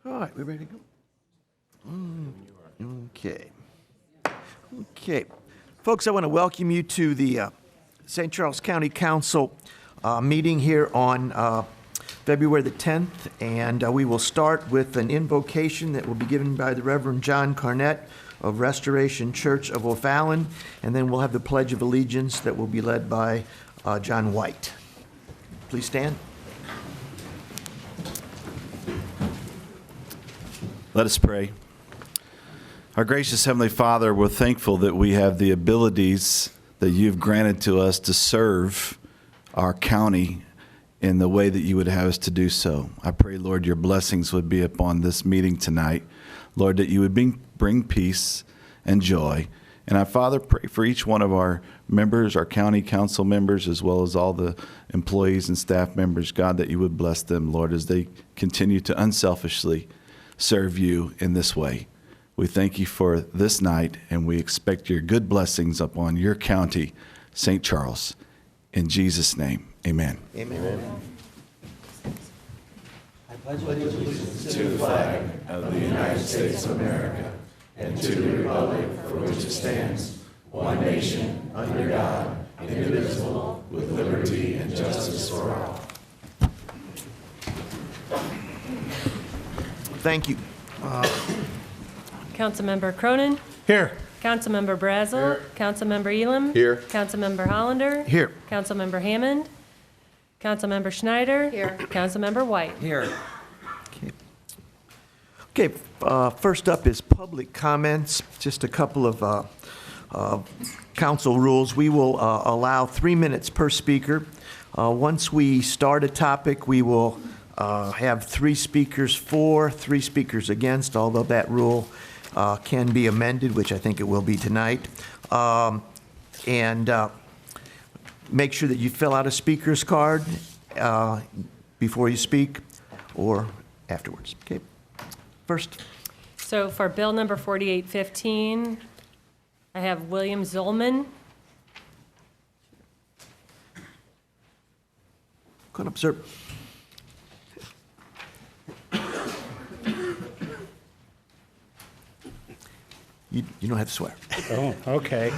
All right, we ready to go? Okay. Okay. Folks, I want to welcome you to the St. Charles County Council meeting here on February the 10th, and we will start with an invocation that will be given by the Reverend John Carnett of Restoration Church of O'Fallon, and then we'll have the Pledge of Allegiance that will be led by John White. Please stand. Let us pray. Our gracious Heavenly Father, we're thankful that we have the abilities that you've granted to us to serve our county in the way that you would have us to do so. I pray, Lord, your blessings would be upon this meeting tonight. Lord, that you would bring peace and joy. And I, Father, pray for each one of our members, our county council members, as well as all the employees and staff members, God, that you would bless them, Lord, as they continue to unselfishly serve you in this way. We thank you for this night, and we expect your good blessings upon your county, St. Charles. In Jesus' name, amen. Amen. I pledge allegiance to the flag of the United States of America and to the republic for which it stands, one nation, under God, indivisible, with liberty and justice for all. Thank you. Councilmember Cronin. Here. Councilmember Brazel. Councilmember Elam. Here. Councilmember Hollander. Here. Councilmember Hammond. Councilmember Schneider. Here. Councilmember White. Here. Okay, first up is public comments. Just a couple of council rules. We will allow 3 minutes per speaker. Once we start a topic, we will have 3 speakers for, 3 speakers against, although that rule can be amended, which I think it will be tonight. And make sure that you fill out a speaker's card before you speak or afterwards. Okay, first. So for bill number 4815, I have William Zolman. Come up, sir. You don't have to swear. Oh, okay.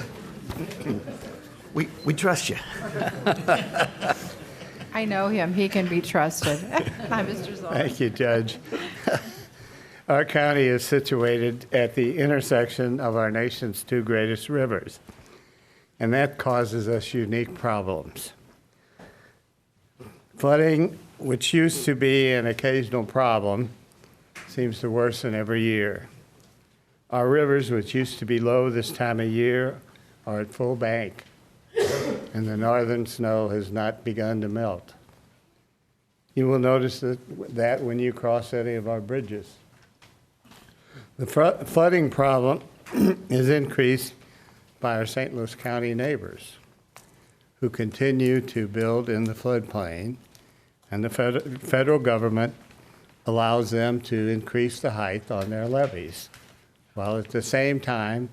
We trust you. I know him. He can be trusted. Hi, Mr. Zoll. Thank you, Judge. Our county is situated at the intersection of our nation's 2 greatest rivers, and that causes us unique problems. Flooding, which used to be an occasional problem, seems to worsen every year. Our rivers, which used to be low this time of year, are at full bank, and the northern snow has not begun to melt. You will notice that when you cross any of our bridges. The flooding problem is increased by our St. Louis County neighbors, who continue to build in the floodplain, and the federal government allows them to increase the height on their levees, while at the same time,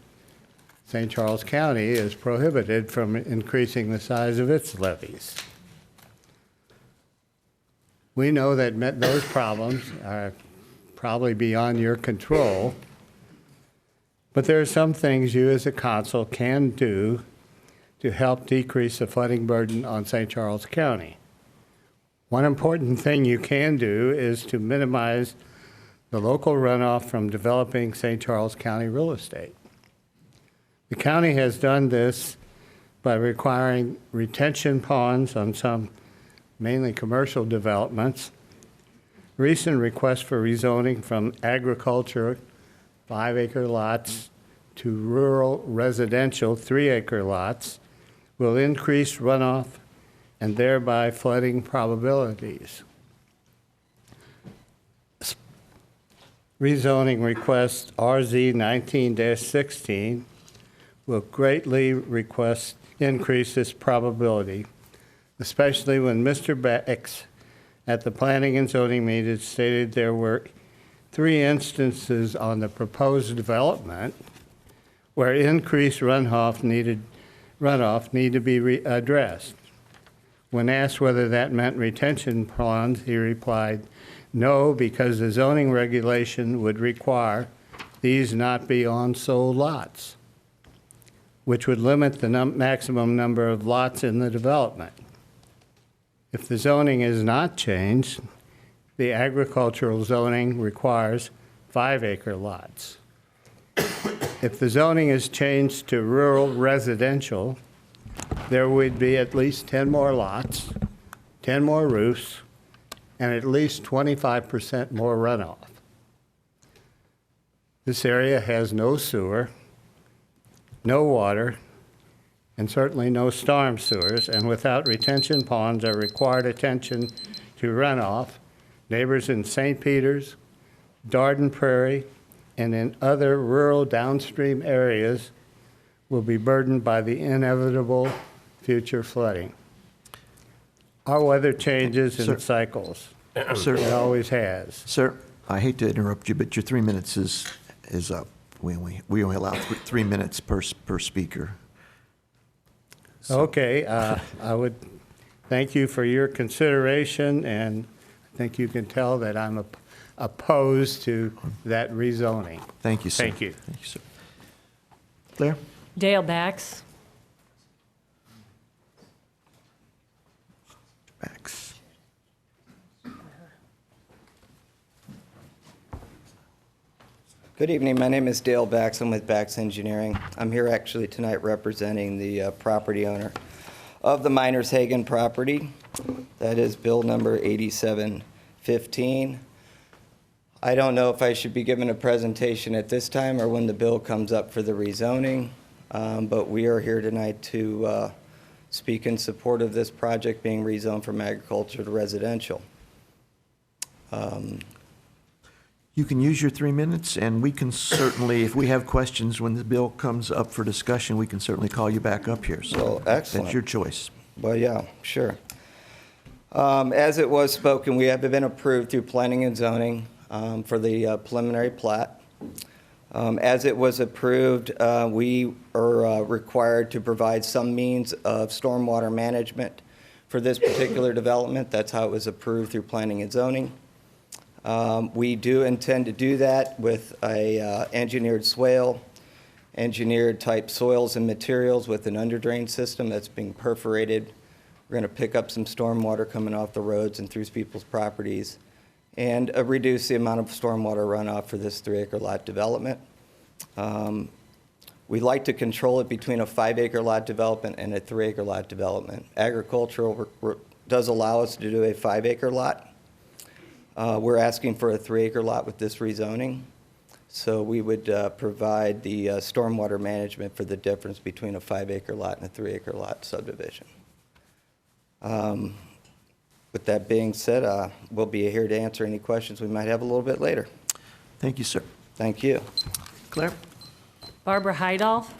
St. Charles County is prohibited from increasing the size of its levees. We know that those problems are probably beyond your control, but there are some things you as a council can do to help decrease the flooding burden on St. Charles County. One important thing you can do is to minimize the local runoff from developing St. Charles County real estate. The county has done this by requiring retention ponds on some mainly commercial developments, recent requests for rezoning from agriculture 5-acre lots to rural residential 3-acre lots will increase runoff and thereby flooding probabilities. Rezoning request RZ 19-16 will greatly increase this probability, especially when Mr. Bex at the Planning and Zoning meeting stated there were 3 instances on the proposed development where increased runoff need to be addressed. When asked whether that meant retention ponds, he replied, No, because the zoning regulation would require these not be on sold lots, which would limit the maximum number of lots in the development. If the zoning is not changed, the agricultural zoning requires 5-acre lots. If the zoning is changed to rural residential, there would be at least 10 more lots, 10 more roofs, and at least 25% more runoff. This area has no sewer, no water, and certainly no storm sewers, and without retention ponds or required attention to runoff, neighbors in St. Peters, Darden Prairie, and in other rural downstream areas will be burdened by the inevitable future flooding. Our weather changes in Sir. cycles. Sir, It always has. sir, I hate to interrupt you, but your 3 minutes is up. We only allow 3 minutes per speaker. Okay, I would thank you for your consideration, and I think you can tell that I'm opposed to that rezoning. Thank you, sir. Thank you. Thank you, sir. Claire? Dale Bax. Bax. Good evening. My name is Dale Bax. I'm with Bax Engineering. I'm here actually tonight representing the property owner of the Miners Hagen property. That is bill number 8715. I don't know if I should be giving a presentation at this time or when the bill comes up for the rezoning, but we are here tonight to speak in support of this project being rezoned from agriculture to residential. You can use your 3 minutes, and we can certainly, if we have questions when the bill comes up for discussion, we can certainly call you back up here. So Well, excellent. that's your choice. Well, yeah, sure. As it was spoken, we have been approved through planning and zoning for the preliminary plat. As it was approved, we are required to provide some means of stormwater management for this particular development. That's how it was approved through planning and zoning. We do intend to do that with a engineered swale, engineered type soils and materials with an underdrain system that's being perforated. We're going to pick up some stormwater coming off the roads and through people's properties and reduce the amount of stormwater runoff for this 3-acre lot development. We like to control it between a 5-acre lot development and a 3-acre lot development. Agricultural does allow us to do a 5-acre lot. We're asking for a 3-acre lot with this rezoning. So we would provide the stormwater management for the difference between a 5-acre lot and a 3-acre lot subdivision. With that being said, we'll be here to answer any questions we might have a little bit later. Thank you, sir. Thank you. Claire? Barbara Heidolf.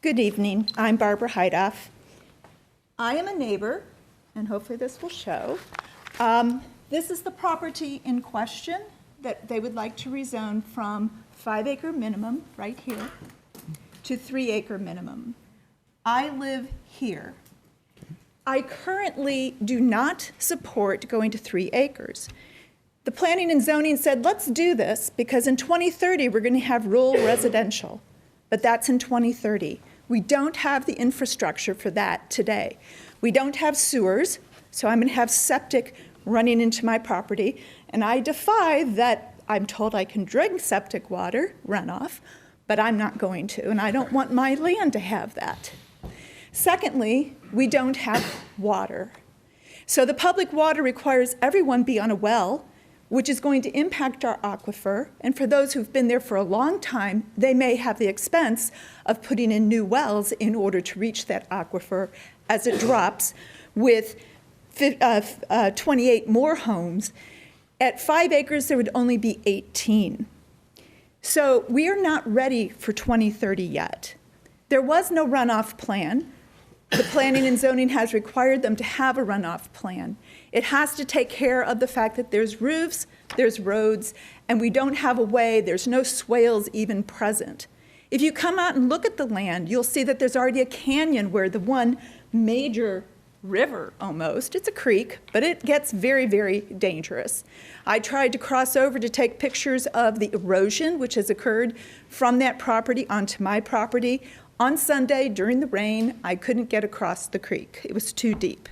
Good evening. I'm Barbara Heidoff. I am a neighbor, and hopefully this will show. This is the property in question that they would like to rezone from 5-acre minimum, right here, to 3-acre minimum. I live here. I currently do not support going to 3 acres. The planning and zoning said, let's do this because in 2030, we're going to have rural residential, but that's in 2030. We don't have the infrastructure for that today. We don't have sewers, so I'm going to have septic running into my property, and I defy that. I'm told I can drink septic water runoff, but I'm not going to, and I don't want my land to have that. Secondly, we don't have water. So the public water requires everyone be on a well, which is going to impact our aquifer. And for those who've been there for a long time, they may have the expense of putting in new wells in order to reach that aquifer as it drops with 28 more homes. At 5 acres, there would only be 18. So we are not ready for 2030 yet. There was no runoff plan. The planning and zoning has required them to have a runoff plan. It has to take care of the fact that there's roofs, there's roads, and we don't have a way, there's no swales even present. If you come out and look at the land, you'll see that there's already a canyon where the one major river almost, it's a creek, but it gets very, very dangerous. I tried to cross over to take pictures of the erosion which has occurred from that property onto my property. On Sunday during the rain, I couldn't get across the creek. It was too deep.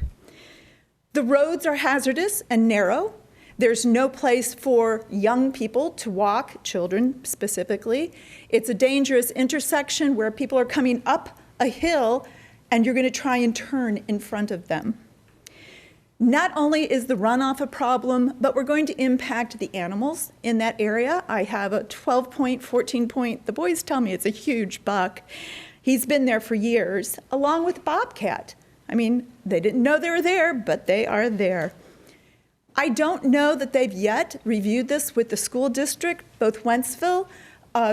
The roads are hazardous and narrow. There's no place for young people to walk, children specifically. It's a dangerous intersection where people are coming up a hill and you're going to try and turn in front of them. Not only is the runoff a problem, but we're going to impact the animals in that area. I have a 12-point, 14-point, the boys tell me it's a huge buck. He's been there for years, along with bobcat. I mean, they didn't know they were there, but they are there. I don't know that they've yet reviewed this with the school district, both Wentzville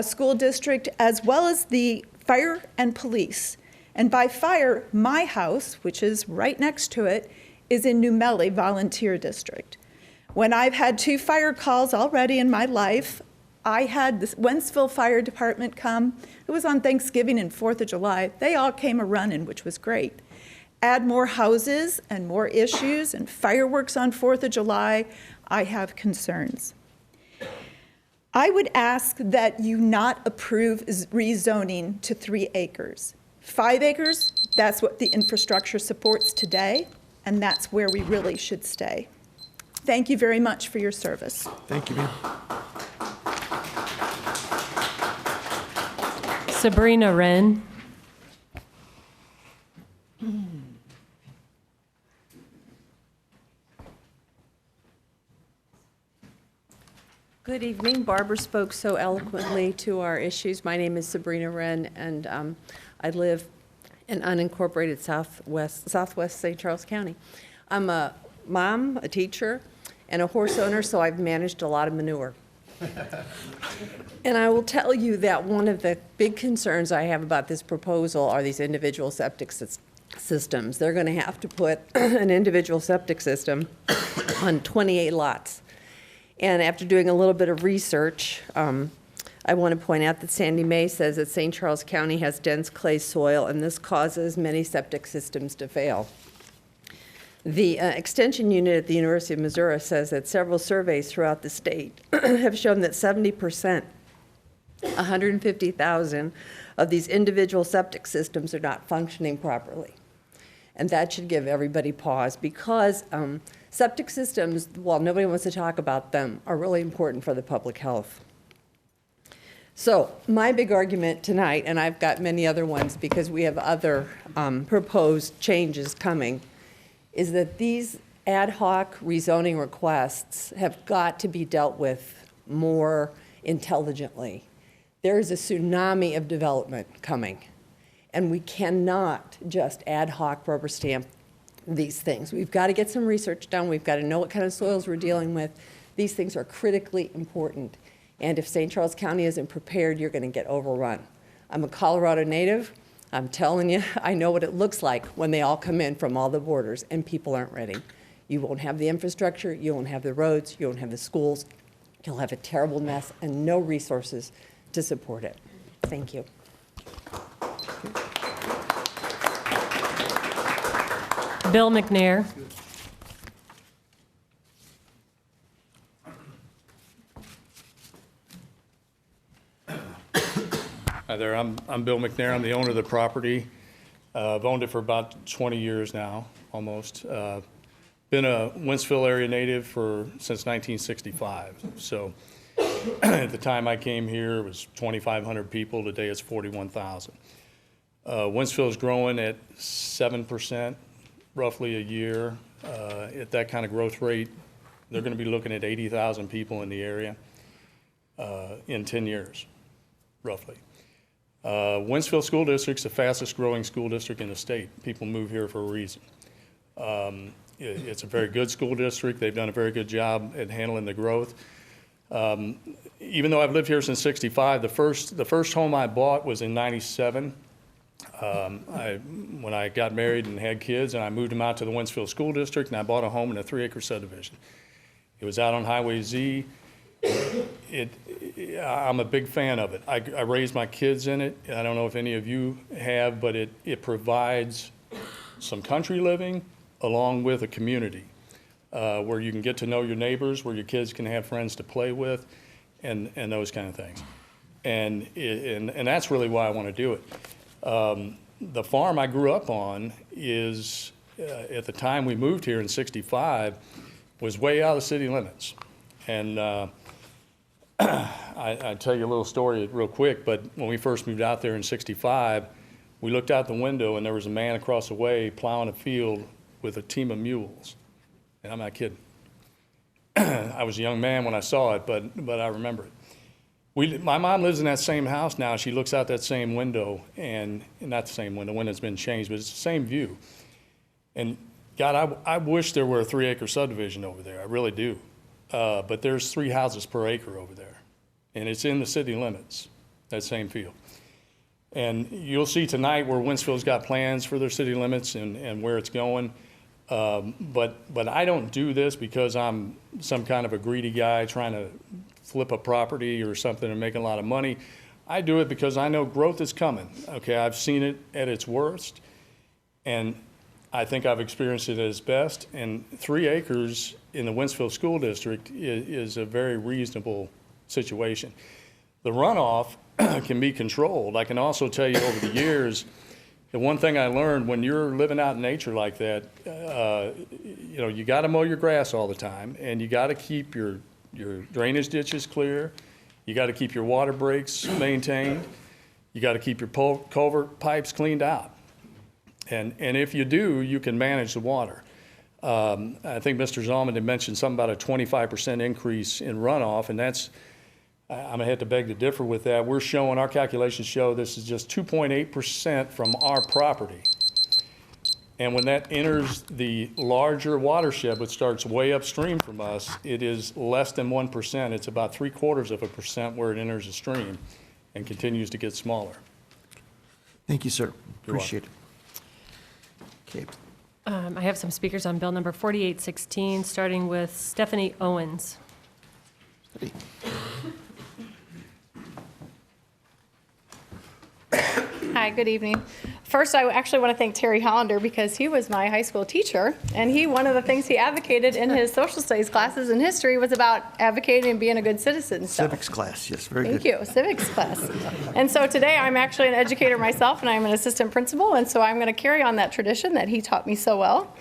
School District, as well as the fire and police. And by fire, my house, which is right next to it, is in New Melle Volunteer District. When I've had 2 fire calls already in my life, I had the Wentzville Fire Department come. It was on Thanksgiving and 4th of July. They all came a-running, which was great. Add more houses and more issues and fireworks on 4th of July, I have concerns. I would ask that you not approve rezoning to 3 acres. 5 acres, that's what the infrastructure supports today, and that's where we really should stay. Thank you very much for your service. Thank you, ma'am. Sabrina Wren. Good evening. Barbara spoke so eloquently to our issues. My name is Sabrina Wren, and I live in unincorporated southwest St. Charles County. I'm a mom, a teacher, and a horse owner, so I've managed a lot of manure. And I will tell you that one of the big concerns I have about this proposal are these individual septic systems. They're going to have to put an individual septic system on 28 lots. And after doing a little bit of research, I want to point out that Sandy May says that St. Charles County has dense clay soil, and this causes many septic systems to fail. The extension unit at the University of Missouri says that several surveys throughout the state have shown that 70%, 150,000 of these individual septic systems are not functioning properly. And that should give everybody pause, because septic systems, while nobody wants to talk about them, are really important for the public health. So my big argument tonight, and I've got many other ones because we have other proposed changes coming, is that these ad hoc rezoning requests have got to be dealt with more intelligently. There is a tsunami of development coming, and we cannot just ad hoc rubber stamp these things. We've got to get some research done. We've got to know what kind of soils we're dealing with. These things are critically important. And if St. Charles County isn't prepared, you're going to get overrun. I'm a Colorado native. I'm telling you, I know what it looks like when they all come in from all the borders and people aren't ready. You won't have the infrastructure, you won't have the roads, you won't have the schools. You'll have a terrible mess and no resources to support it. Thank you. Bill McNair. Hi there, I'm Bill McNair. I'm the owner of the property. I've owned it for about 20 years now, almost. Been a Wentzville area native since 1965. So at the time I came here, it was 2,500 people. Today it's 41,000. Wentzville is growing at 7% roughly a year. At that kind of growth rate, they're going to be looking at 80,000 people in the area in 10 years, roughly. Wentzville School District's the fastest growing school district in the state. People move here for a reason. It's a very good school district. They've done a very good job at handling the growth. Even though I've lived here since '65, the first home I bought was in '97. When I got married and had kids, and I moved them out to the Wentzville School District, and I bought a home in a 3-acre subdivision. It was out on Highway Z. I'm a big fan of it. I raised my kids in it. I don't know if any of you have, but it provides some country living along with a community where you can get to know your neighbors, where your kids can have friends to play with, and those kind of things. And that's really why I want to do it. The farm I grew up on is, at the time we moved here in '65, was way out of the city limits. And I'll tell you a little story real quick, but when we first moved out there in '65, we looked out the window and there was a man across the way plowing a field with a team of mules. And I'm not kidding. I was a young man when I saw it, but I remember it. My mom lives in that same house now. She looks out that same window, and not the same window, window's been changed, but it's the same view. And God, I wish there were a 3-acre subdivision over there. I really do. But there's 3 houses per acre over there. And it's in the city limits, that same field. And you'll see tonight where Wentzville's got plans for their city limits and where it's going. But I don't do this because I'm some kind of a greedy guy trying to flip a property or something and make a lot of money. I do it because I know growth is coming. Okay, I've seen it at its worst, and I think I've experienced it at its best. And 3 acres in the Wentzville School District is a very reasonable situation. The runoff can be controlled. I can also tell you over the years, the one thing I learned when you're living out in nature like that, you got to mow your grass all the time, and you got to keep your drainage ditches clear. You got to keep your water breaks maintained. You got to keep your culvert pipes cleaned out. And if you do, you can manage the water. I think Mr. Zalman had mentioned something about a 25% increase in runoff, and that's, I'm gonna have to beg to differ with that. We're showing, our calculations show this is just 2.8% from our property. And when that enters the larger watershed, which starts way upstream from us, it is less than 1%. It's about 3/4% where it enters the stream and continues to get smaller. Thank you, sir. Appreciate it. Okay. I have some speakers on bill number 4816, starting with Stephanie Owens. Hi, good evening. First, I actually want to thank Terry Hollander because he was my high school teacher, and one of the things he advocated in his social studies classes in history was about advocating and being a good citizen. So. Civics class, yes, very Thank good. you, civics class. And so today I'm actually an educator myself, and I'm an assistant principal, and so I'm going to carry on that tradition that he taught me so well.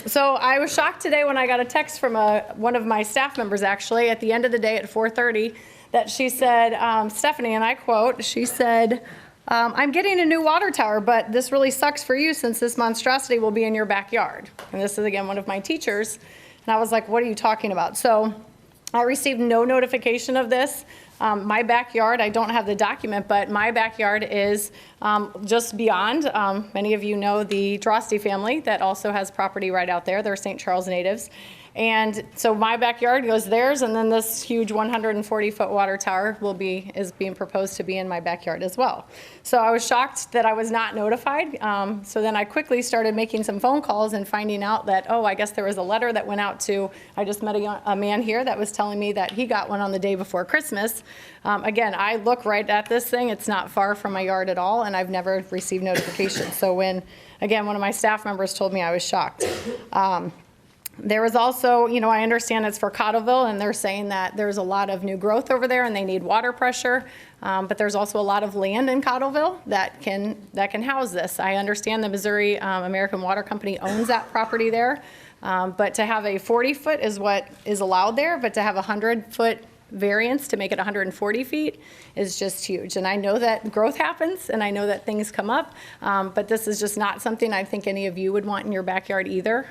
So I was shocked today when I got a text from one of my staff members, actually, at the end of the day at 4:30, that she said, Stephanie, and I quote, she said, I'm getting a new water tower, but this really sucks for you since this monstrosity will be in your backyard. And this is, again, one of my teachers. And I was like, what are you talking about? So I received no notification of this. My backyard, I don't have the document, but my backyard is just beyond. Many of you know the Drosty family that also has property right out there. They're St. Charles natives. And so my backyard goes theirs, and then this huge 140-foot water tower is being proposed to be in my backyard as well. So I was shocked that I was not notified. So then I quickly started making some phone calls and finding out that, I guess there was a letter that went out to, I just met a man here that was telling me that he got one on the day before Christmas. Again, I look right at this thing. It's not far from my yard at all, and I've never received notification. So when, again, one of my staff members told me, I was shocked. There was also, I understand it's for Cottleville, and they're saying that there's a lot of new growth over there and they need water pressure, but there's also a lot of land in Cottleville that can house this. I understand the Missouri American Water Company owns that property there, but to have a 40-foot is what is allowed there, but to have a 100-foot variance to make it 140 feet is just huge. And I know that growth happens, and I know that things come up, but this is just not something I think any of you would want in your backyard either.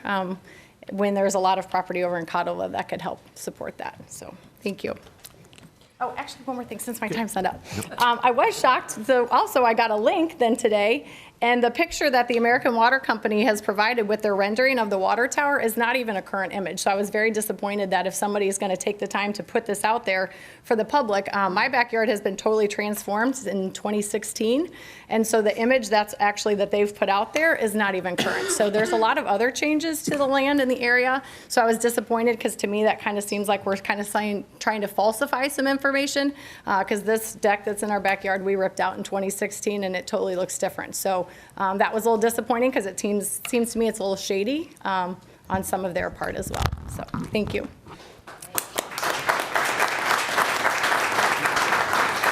When there's a lot of property over in Cottleville that could help support that. So, thank you. Oh, actually, one more thing, since my time's not up. I was shocked. So also, I got a link then today, And the picture that the American Water Company has provided with their rendering of the water tower is not even a current image. So I was very disappointed that if somebody is going to take the time to put this out there for the public, my backyard has been totally transformed in 2016. And so the image that they've put out there is not even current. So there's a lot of other changes to the land in the area. So I was disappointed because to me that kind of seems like we're kind of trying to falsify some information because this deck that's in our backyard we ripped out in 2016 and it totally looks different. So that was a little disappointing because it seems to me it's a little shady on some of their part as well. So thank you.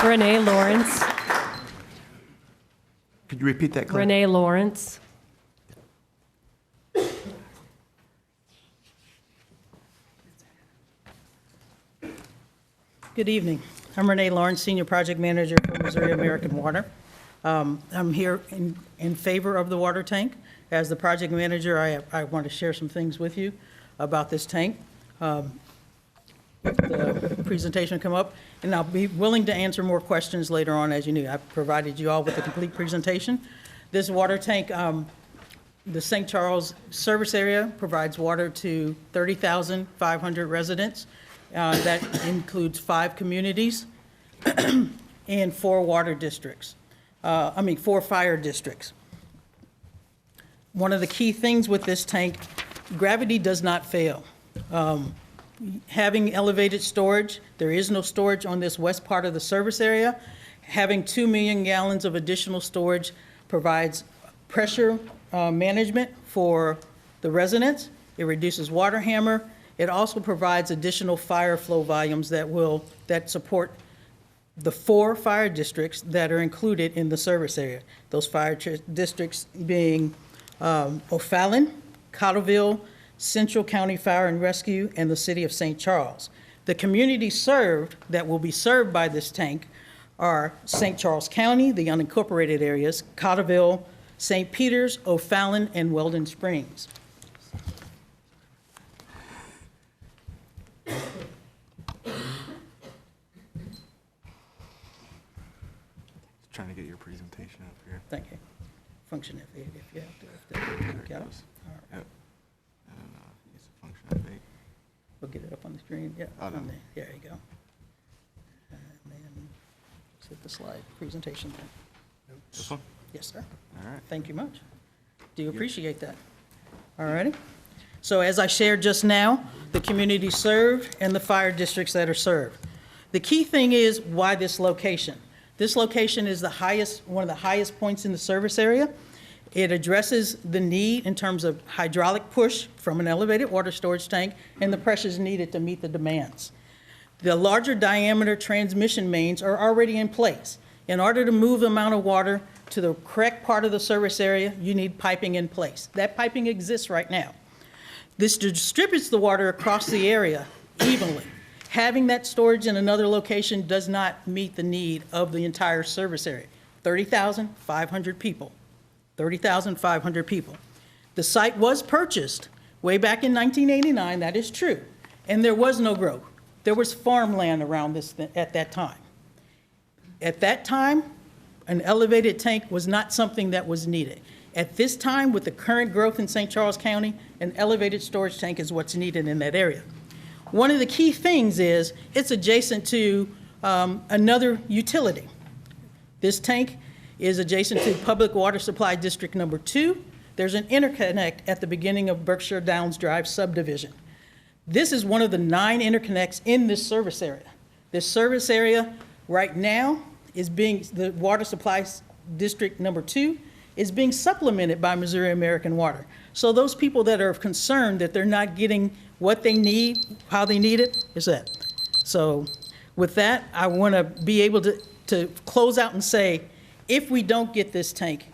Renee Lawrence. Could you repeat that, Claire? Renee Lawrence. Good evening. I'm Renee Lawrence, Senior Project Manager for Missouri American Water. I'm here in favor of the water tank. As the project manager, I want to share some things with you about this tank. The presentation come up, and I'll be willing to answer more questions later on as you need. I've provided you all with a complete presentation. This water tank, the St. Charles service area provides water to 30,500 residents. That includes 5 communities and 4 water districts. 4 fire districts. One of the key things with this tank, gravity does not fail. Having elevated storage, there is no storage on this west part of the service area. Having 2 million gallons of additional storage provides pressure management for the residents. It reduces water hammer. It also provides additional fire flow volumes that support the 4 fire districts that are included in the service area. Those fire districts being O'Fallon, Cottleville, Central County Fire and Rescue, and the City of St. Charles. The communities served that will be served by this tank are St. Charles County, the unincorporated areas, Cottleville, St. Peters, O'Fallon, and Weldon Springs. Trying to get your presentation up here. Thank you. Function F8 if you have to. There it Got it? goes. All right. Yep. And use the function F8. We'll get it up on the screen. Yeah. Oh, no. on there. There you go. And then let's hit the slide presentation then. This one? Yes, sir. All right. Thank you much. Do you appreciate that? All righty. So as I shared just now, the community served and the fire districts that are served. The key thing is why this location. This location is one of the highest points in the service area. It addresses the need in terms of hydraulic push from an elevated water storage tank and the pressures needed to meet the demands. The larger diameter transmission mains are already in place. In order to move the amount of water to the correct part of the service area, you need piping in place. That piping exists right now. This distributes the water across the area evenly. Having that storage in another location does not meet the need of the entire service area. 30,500 people. 30,500 people. The site was purchased way back in 1989, that is true, and there was no growth. There was farmland around this at that time. At that time, an elevated tank was not something that was needed. At this time, with the current growth in St. Charles County, an elevated storage tank is what's needed in that area. One of the key things is it's adjacent to another utility. This tank is adjacent to Public Water Supply District Number 2. There's an interconnect at the beginning of Berkshire Downs Drive subdivision. This is one of the 9 interconnects in this service area. This service area right now is the Water Supply District Number 2 is being supplemented by Missouri American Water. So those people that are concerned that they're not getting what they need, how they need it, is that. So with that, I want to be able to close out and say, if we don't get this tank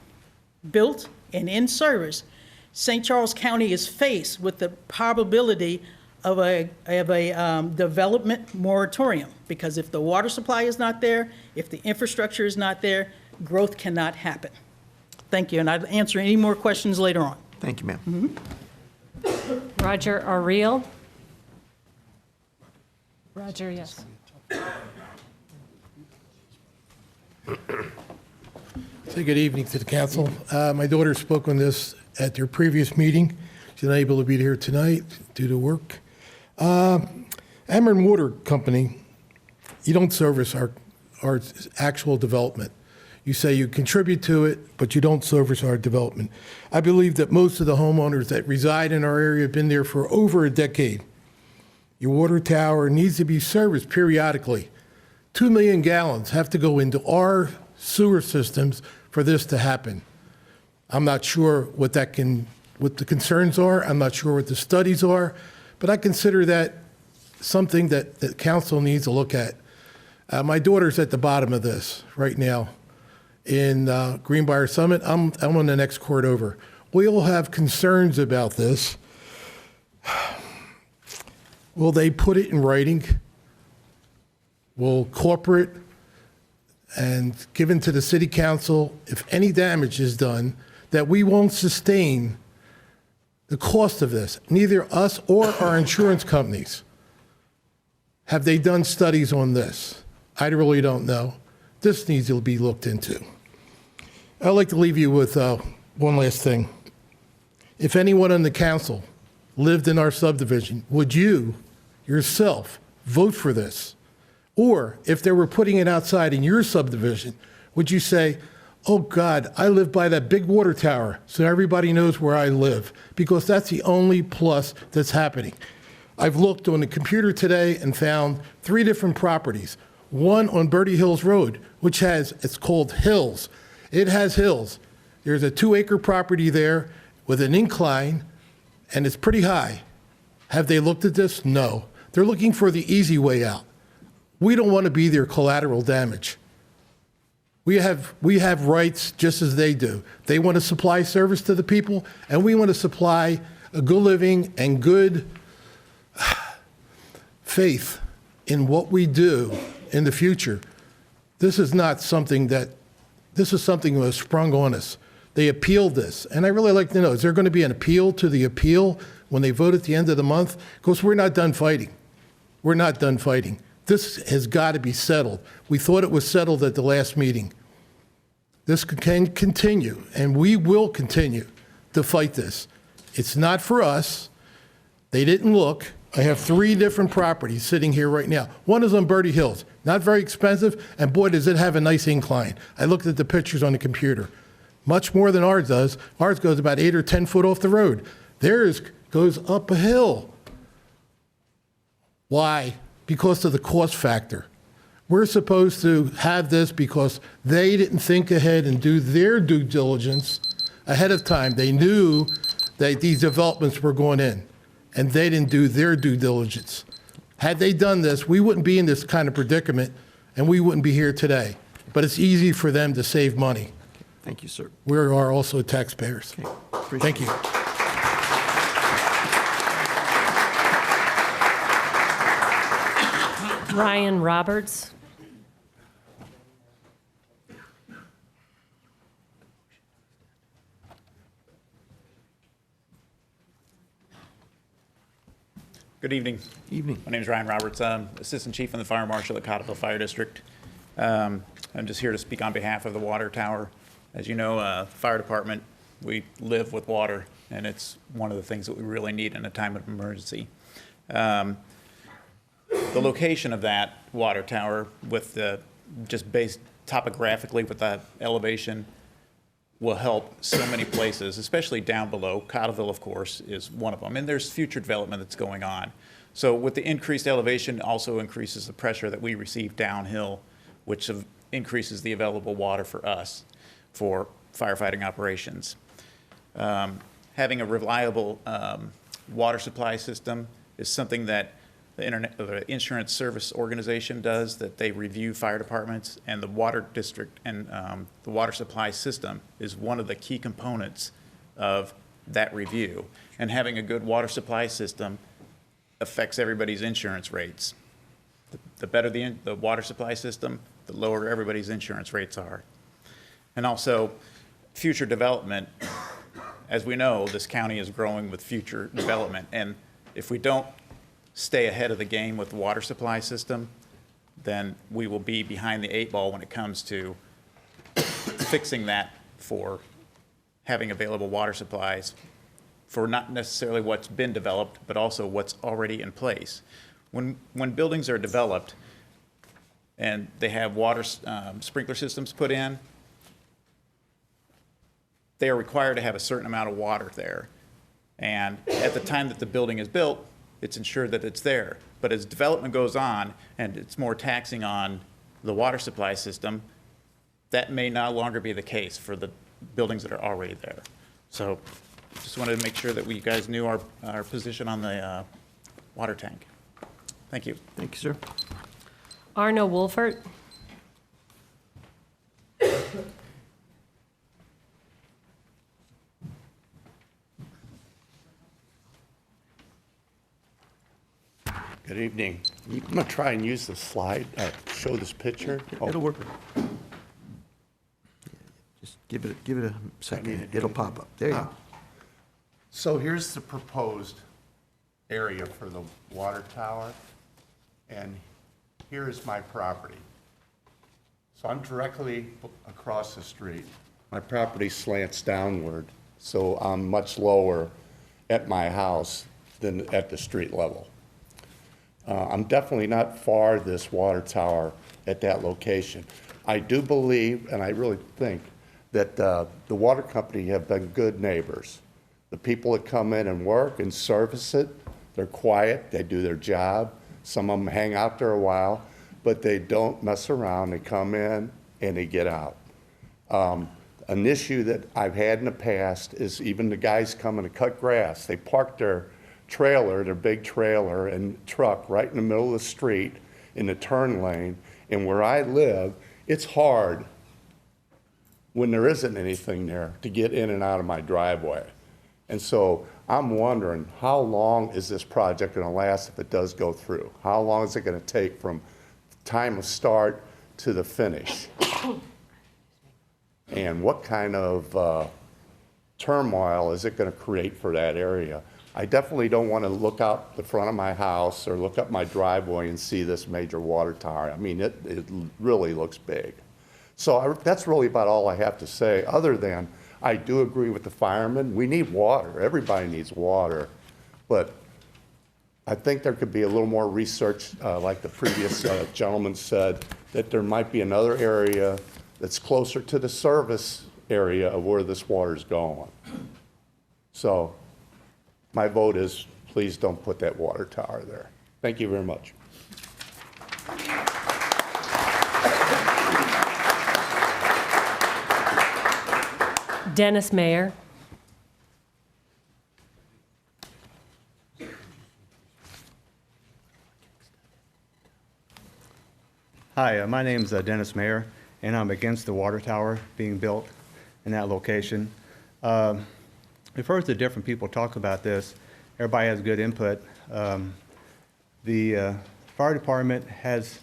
built and in service, St. Charles County is faced with the probability of a development moratorium, because if the water supply is not there, if the infrastructure is not there, growth cannot happen. Thank you, and I'll answer any more questions later on. Thank you, ma'am. Roger Ariel. Roger, yes. Say good evening to the council. My daughter spoke on this at their previous meeting. She's not able to be here tonight due to work. Ameren Water Company, you don't service our actual development. You say you contribute to it, but you don't service our development. I believe that most of the homeowners that reside in our area have been there for over a decade. Your water tower needs to be serviced periodically. 2 million gallons have to go into our sewer systems for this to happen. I'm not sure what the concerns are. I'm not sure what the studies are, but I consider that something that the council needs to look at. My daughter's at the bottom of this right now in Greenbrier Summit. I'm on the next court over. We all have concerns about this. Will they put it in writing? Will corporate and given to the city council, if any damage is done, that we won't sustain the cost of this, neither us or our insurance companies? Have they done studies on this? I really don't know. This needs to be looked into. I'd like to leave you with one last thing. If anyone on the council lived in our subdivision, would you yourself vote for this? Or if they were putting it outside in your subdivision, would you say, oh God, I live by that big water tower so everybody knows where I live? Because that's the only plus that's happening. I've looked on the computer today and found 3 different properties. One on Birdie Hills Road, which it's called Hills. It has hills. There's a 2-acre property there with an incline, and it's pretty high. Have they looked at this? No. They're looking for the easy way out. We don't want to be their collateral damage. We have rights just as they do. They want to supply service to the people, and we want to supply a good living and good faith in what we do in the future. This is something that was sprung on us. They appealed this, and I really like to know, is there going to be an appeal to the appeal when they vote at the end of the month? Because we're not done fighting. We're not done fighting. This has got to be settled. We thought it was settled at the last meeting. This can continue, and we will continue to fight this. It's not for us. They didn't look. I have 3 different properties sitting here right now. One is on Birdie Hills, not very expensive, and boy, does it have a nice incline. I looked at the pictures on the computer. Much more than ours does. Ours goes about 8 or 10 foot off the road. Theirs goes up a hill. Why? Because of the cost factor. We're supposed to have this because they didn't think ahead and do their due diligence ahead of time. They knew that these developments were going in, and they didn't do their due diligence. Had they done this, we wouldn't be in this kind of predicament, and we wouldn't be here today. But it's easy for them to save money. Thank you, sir. We are also taxpayers. Okay. Thank you. Ryan Roberts. Good evening. Evening. My name is Ryan Roberts. I'm Assistant Chief in the Fire Marshal at Cottleville Fire District. I'm just here to speak on behalf of the water tower. As you know, fire department, we live with water, and it's one of the things that we really need in a time of emergency. The location of that water tower with just based topographically with that elevation will help so many places, especially down below. Cottleville, of course, is one of them, and there's future development that's going on. So with the increased elevation also increases the pressure that we receive downhill, which increases the available water for us for firefighting operations. Having a reliable water supply system is something that the Insurance Service Organization does, that they review fire departments, and the water district and the water supply system is one of the key components of that review. And having a good water supply system affects everybody's insurance rates. The better the water supply system, the lower everybody's insurance rates are. And also, future development. As we know, this county is growing with future development, and if we don't stay ahead of the game with the water supply system, then we will be behind the 8 ball when it comes to fixing that for having available water supplies for not necessarily what's been developed, but also what's already in place. When buildings are developed and they have water sprinkler systems put in, they are required to have a certain amount of water there. And at the time that the building is built, it's ensured that it's there. But as development goes on and it's more taxing on the water supply system, that may no longer be the case for the buildings that are already there. So just wanted to make sure that we guys knew our position on the water tank. Thank you. Thank you, sir. Arno Wolfert. Good evening. I'm going to try and use the slide, show this picture. It'll work. Just give it a second. It'll pop up. There you go. So here's the proposed area for the water tower, and here is my property. So I'm directly across the street. My property slants downward, so I'm much lower at my house than at the street level. I'm definitely not far this water tower at that location. I do believe, and I really think, that the water company have been good neighbors. The people that come in and work and service it, they're quiet, they do their job. Some of them hang out there a while, but they don't mess around. They come in and they get out. An issue that I've had in the past is even the guys coming to cut grass. They park their trailer, their big trailer and truck right in the middle of the street in the turn lane. And where I live, it's hard when there isn't anything there to get in and out of my driveway. And so I'm wondering, how long is this project going to last if it does go through? How long is it going to take from time of start to the finish? And what kind of turmoil is it going to create for that area? I definitely don't want to look out the front of my house or look up my driveway and see this major water tower. I mean, it really looks big. So that's really about all I have to say, other than I do agree with the firemen. We need water. Everybody needs water. But I think there could be a little more research, like the previous gentleman said, that there might be another area that's closer to the service area of where this water's going. So my vote is, please don't put that water tower there. Thank you very much. Dennis Mayer. Hi, my name's Dennis Mayer, and I'm against the water tower being built in that location. We've heard the different people talk about this. Everybody has good input. The fire department has,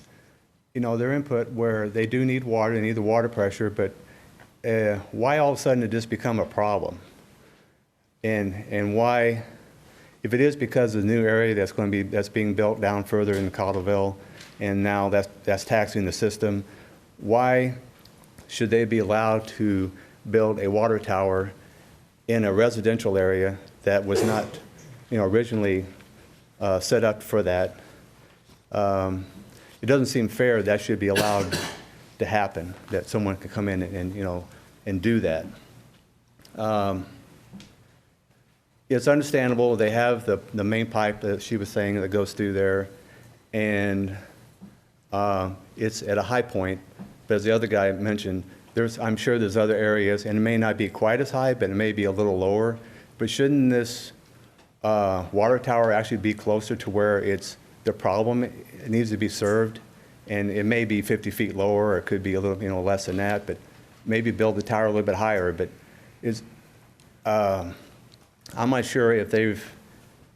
their input where they do need water, they need the water pressure, but why all of a sudden did this become a problem? And why, if it is because of the new area that's being built down further in Cottleville, and now that's taxing the system, why should they be allowed to build a water tower in a residential area that was not, originally set up for that? It doesn't seem fair that should be allowed to happen, that someone could come in and do that. It's understandable. They have the main pipe that she was saying that goes through there, and it's at a high point. But as the other guy mentioned, I'm sure there's other areas, and it may not be quite as high, but it may be a little lower. But shouldn't this water tower actually be closer to where it's the problem? It needs to be served, and it may be 50 feet lower, or it could be a little, less than that. But maybe build the tower a little bit higher. But I'm not sure if they've.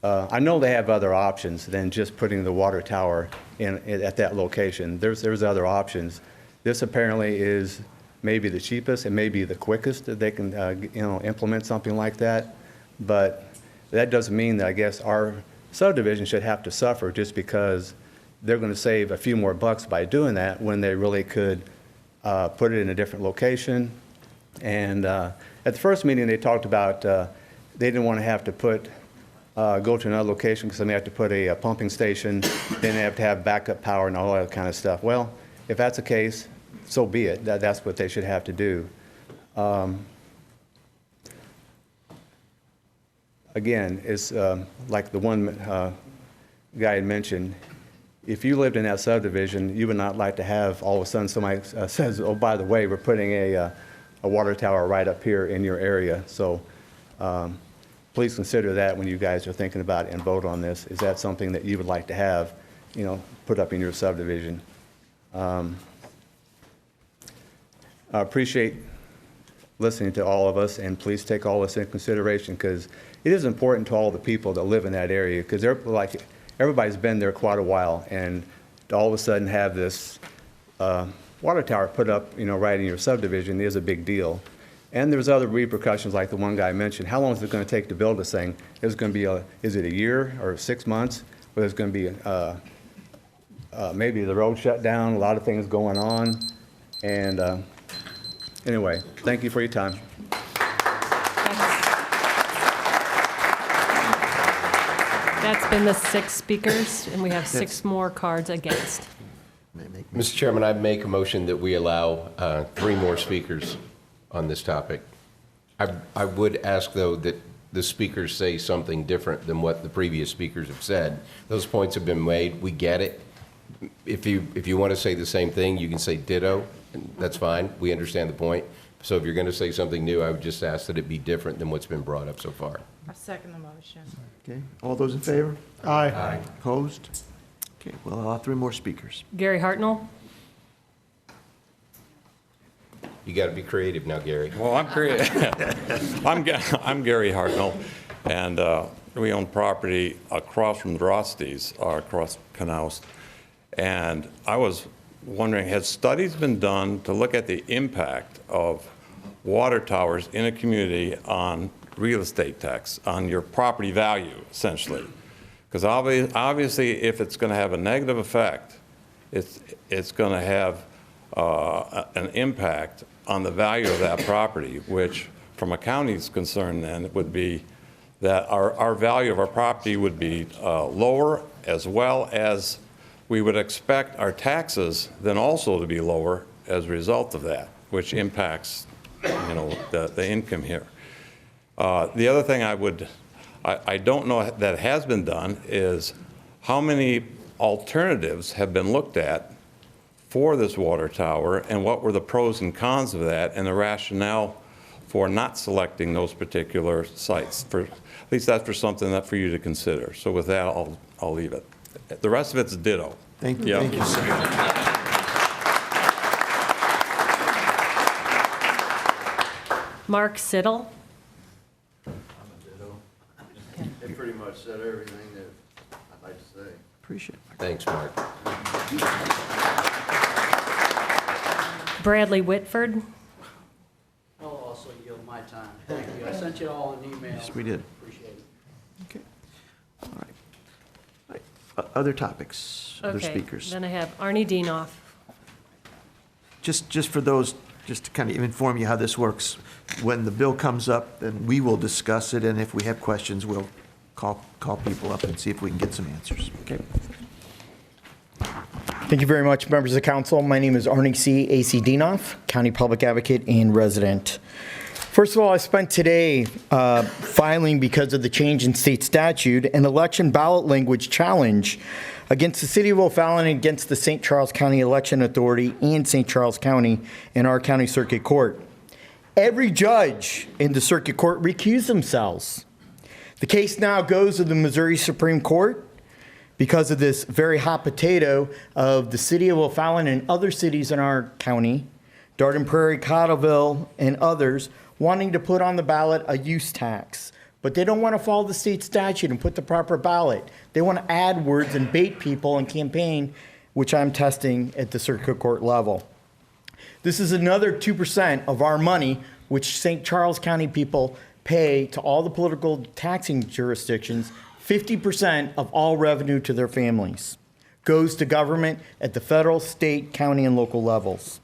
I know they have other options than just putting the water tower at that location. There's other options. This apparently is maybe the cheapest and maybe the quickest that they can implement something like that. But that doesn't mean that I guess our subdivision should have to suffer just because they're going to save a few more bucks by doing that when they really could put it in a different location And at the first meeting, they talked about they didn't want to have to go to another location because they may have to put a pumping station, then they have to have backup power and all that kind of stuff. Well, if that's the case, so be it. That's what they should have to do. Again, it's like the one guy had mentioned. If you lived in that subdivision, you would not like to have all of a sudden somebody says, oh, by the way, we're putting a water tower right up here in your area. So please consider that when you guys are thinking about it and vote on this. Is that something that you would like to have, put up in your subdivision? I appreciate listening to all of us, and please take all this in consideration because it is important to all the people that live in that area because they're like, everybody's been there quite a while, and to all of a sudden have this water tower put up, right in your subdivision is a big deal. And there's other repercussions like the one guy mentioned. How long is it going to take to build this thing? Is it a year or 6 months? Or there's going to be maybe the road shut down, a lot of things going on. And anyway, thank you for your time. That's been the 6 speakers, and we have 6 more cards against. Mr. Chairman, I make a motion that we allow 3 more speakers on this topic. I would ask, though, that the speakers say something different than what the previous speakers have said. Those points have been made. We get it. If you want to say the same thing, you can say ditto, and that's fine. We understand the point. So if you're going to say something new, I would just ask that it be different than what's been brought up so far. I second the motion. Okay, all those in favor? Aye. Aye. Opposed? Okay, we'll allow 3 more speakers. Gary Hartnell? You got to be creative now, Gary. Well, I'm Gary Hartnell, and we own property across from Drosty's, across Knaust. And I was wondering, has studies been done to look at the impact of water towers in a community on real estate tax, on your property value, essentially? Because obviously, if it's going to have a negative effect, it's going to have an impact on the value of that property, which from a county's concern then it would be that our value of our property would be lower, as well as we would expect our taxes then also to be lower as a result of that, which impacts the income here. The other thing I don't know that has been done is how many alternatives have been looked at for this water tower, and what were the pros and cons of that, and the rationale for not selecting those particular sites. At least that's something that for you to consider. So with that, I'll leave it. The rest of it's ditto. Thank you, thank you, sir. Mark Siddle? They pretty much said everything that I'd like to say. Appreciate it. Thanks, Mark. Bradley Whitford? I'll also yield my time. Thank you. I sent you all an email. Yes, we did. Appreciate it. Okay. All right. All right. Other topics, other speakers. Then I have Arnie Dienoff. Just for those, just to kind of inform you how this works, when the bill comes up, then we will discuss it, and if we have questions, we'll call people up and see if we can get some answers. Okay. Thank you very much, members of the council. My name is Arnie C. A.C. Dienoff, County Public Advocate and resident. First of all, I spent today filing, because of the change in state statute, an election ballot language challenge against the City of O'Fallon and against the St. Charles County Election Authority and St. Charles County and our county circuit court. Every judge in the circuit court recused themselves. The case now goes to the Missouri Supreme Court because of this very hot potato of the City of O'Fallon and other cities in our county, Darden Prairie, Cottleville, and others, wanting to put on the ballot a use tax. But they don't want to follow the state statute and put the proper ballot. They want to add words and bait people and campaign, which I'm testing at the circuit court level. This is another 2% of our money, which St. Charles County people pay to all the political taxing jurisdictions. 50% of all revenue to their families goes to government at the federal, state, county, and local levels.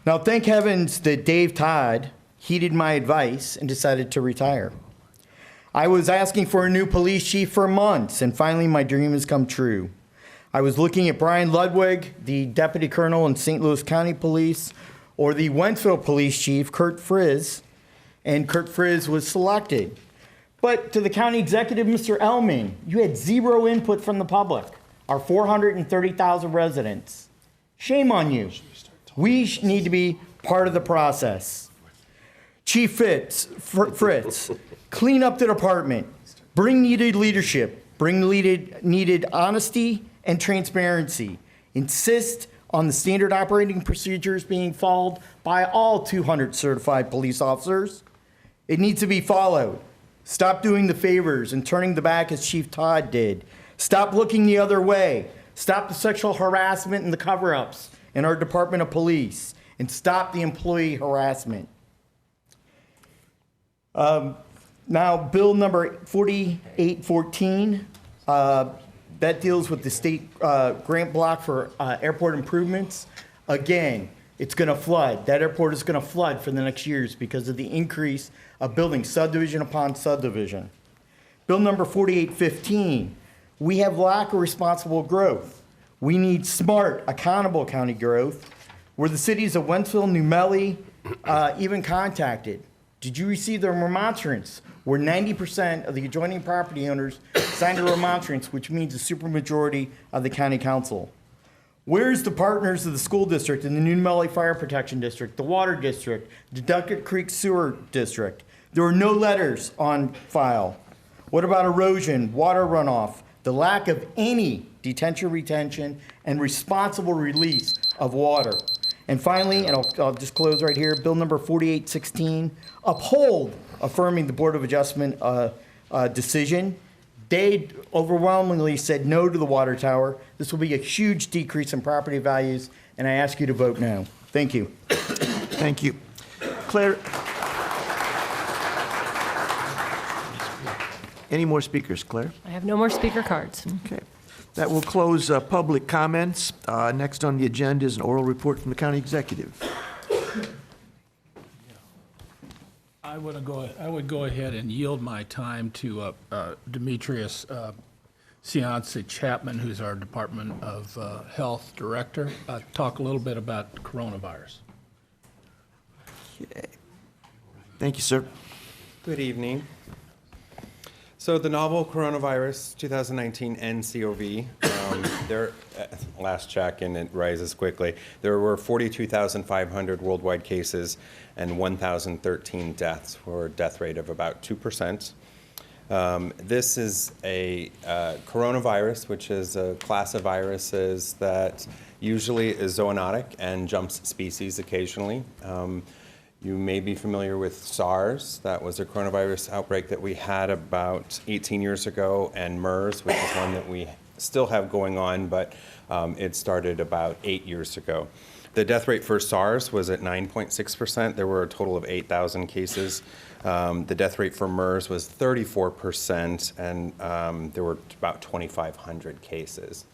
Now, thank heavens that Dave Todd heeded my advice and decided to retire. I was asking for a new police chief for months, and finally my dream has come true. I was looking at Brian Ludwig, the deputy colonel in St. Louis County Police, or the Wentzville Police Chief, Kurt Frizz, and Kurt Frizz was selected. But to the county executive, Mr. Ellman, you had zero input from the public, our 430,000 residents. Shame on you. We need to be part of the process. Chief Fritz, clean up the department, bring needed leadership, bring needed honesty and transparency. Insist on the standard operating procedures being followed by all 200 certified police officers. It needs to be followed. Stop doing the favors and turning the back as Chief Todd did. Stop looking the other way. Stop the sexual harassment and the cover-ups in our Department of Police. And stop the employee harassment. Now, bill number 4814, that deals with the state grant block for airport improvements. Again, it's going to flood. That airport is going to flood for the next years because of the increase of building subdivision upon subdivision. Bill number 4815, we have lack of responsible growth. We need smart, accountable county growth, where the cities of Wentzville, New Melle, even contacted. Did you receive the remonstrance? Where 90% of the adjoining property owners signed a remonstrance, which means a supermajority of the county council. Where's the partners of the school district and the New Melle Fire Protection District, the Water District, the Duckett Creek Sewer District? There were no letters on file. What about erosion, water runoff, the lack of any detention, retention, and responsible release of water? And finally, and I'll just close right here, bill number 4816, uphold affirming the Board of Adjustment decision. They overwhelmingly said no to the water tower. This will be a huge decrease in property values, and I ask you to vote no. Thank you. Thank you. Claire, any more speakers, Claire? I have no more speaker cards. Okay. That will close public comments. Next on the agenda is an oral report from the county executive. I would go ahead and yield my time to Demetrius Cianci Chapman, who's our Department of Health Director, talk a little bit about coronavirus. Okay. Thank you, sir. Good evening. So the novel coronavirus 2019 nCoV, last check and it rises quickly. There were 42,500 worldwide cases and 1,013 deaths for a death rate of about 2%. This is a coronavirus, which is a class of viruses that usually is zoonotic and jumps species occasionally. You may be familiar with SARS. That was a coronavirus outbreak that we had about 18 years ago, and MERS, which is one that we still have going on, but it started about 8 years ago. The death rate for SARS was at 9.6%. There were a total of 8,000 cases. The death rate for MERS was 34%, and there were about 2,500 cases.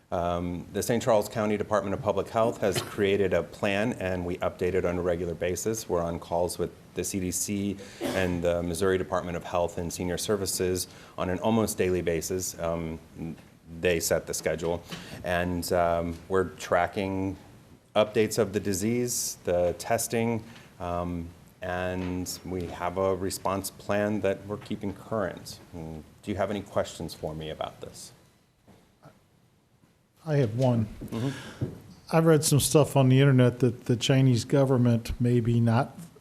The St. Charles County Department of Public Health has created a plan, and we update it on a regular basis. We're on calls with the CDC and the Missouri Department of Health and Senior Services on an almost daily basis. They set the schedule, and we're tracking updates of the disease, the testing, and we have a response plan that we're keeping current. Do you have any questions for me about this? I have one. I've read some stuff on the internet that the Chinese government may be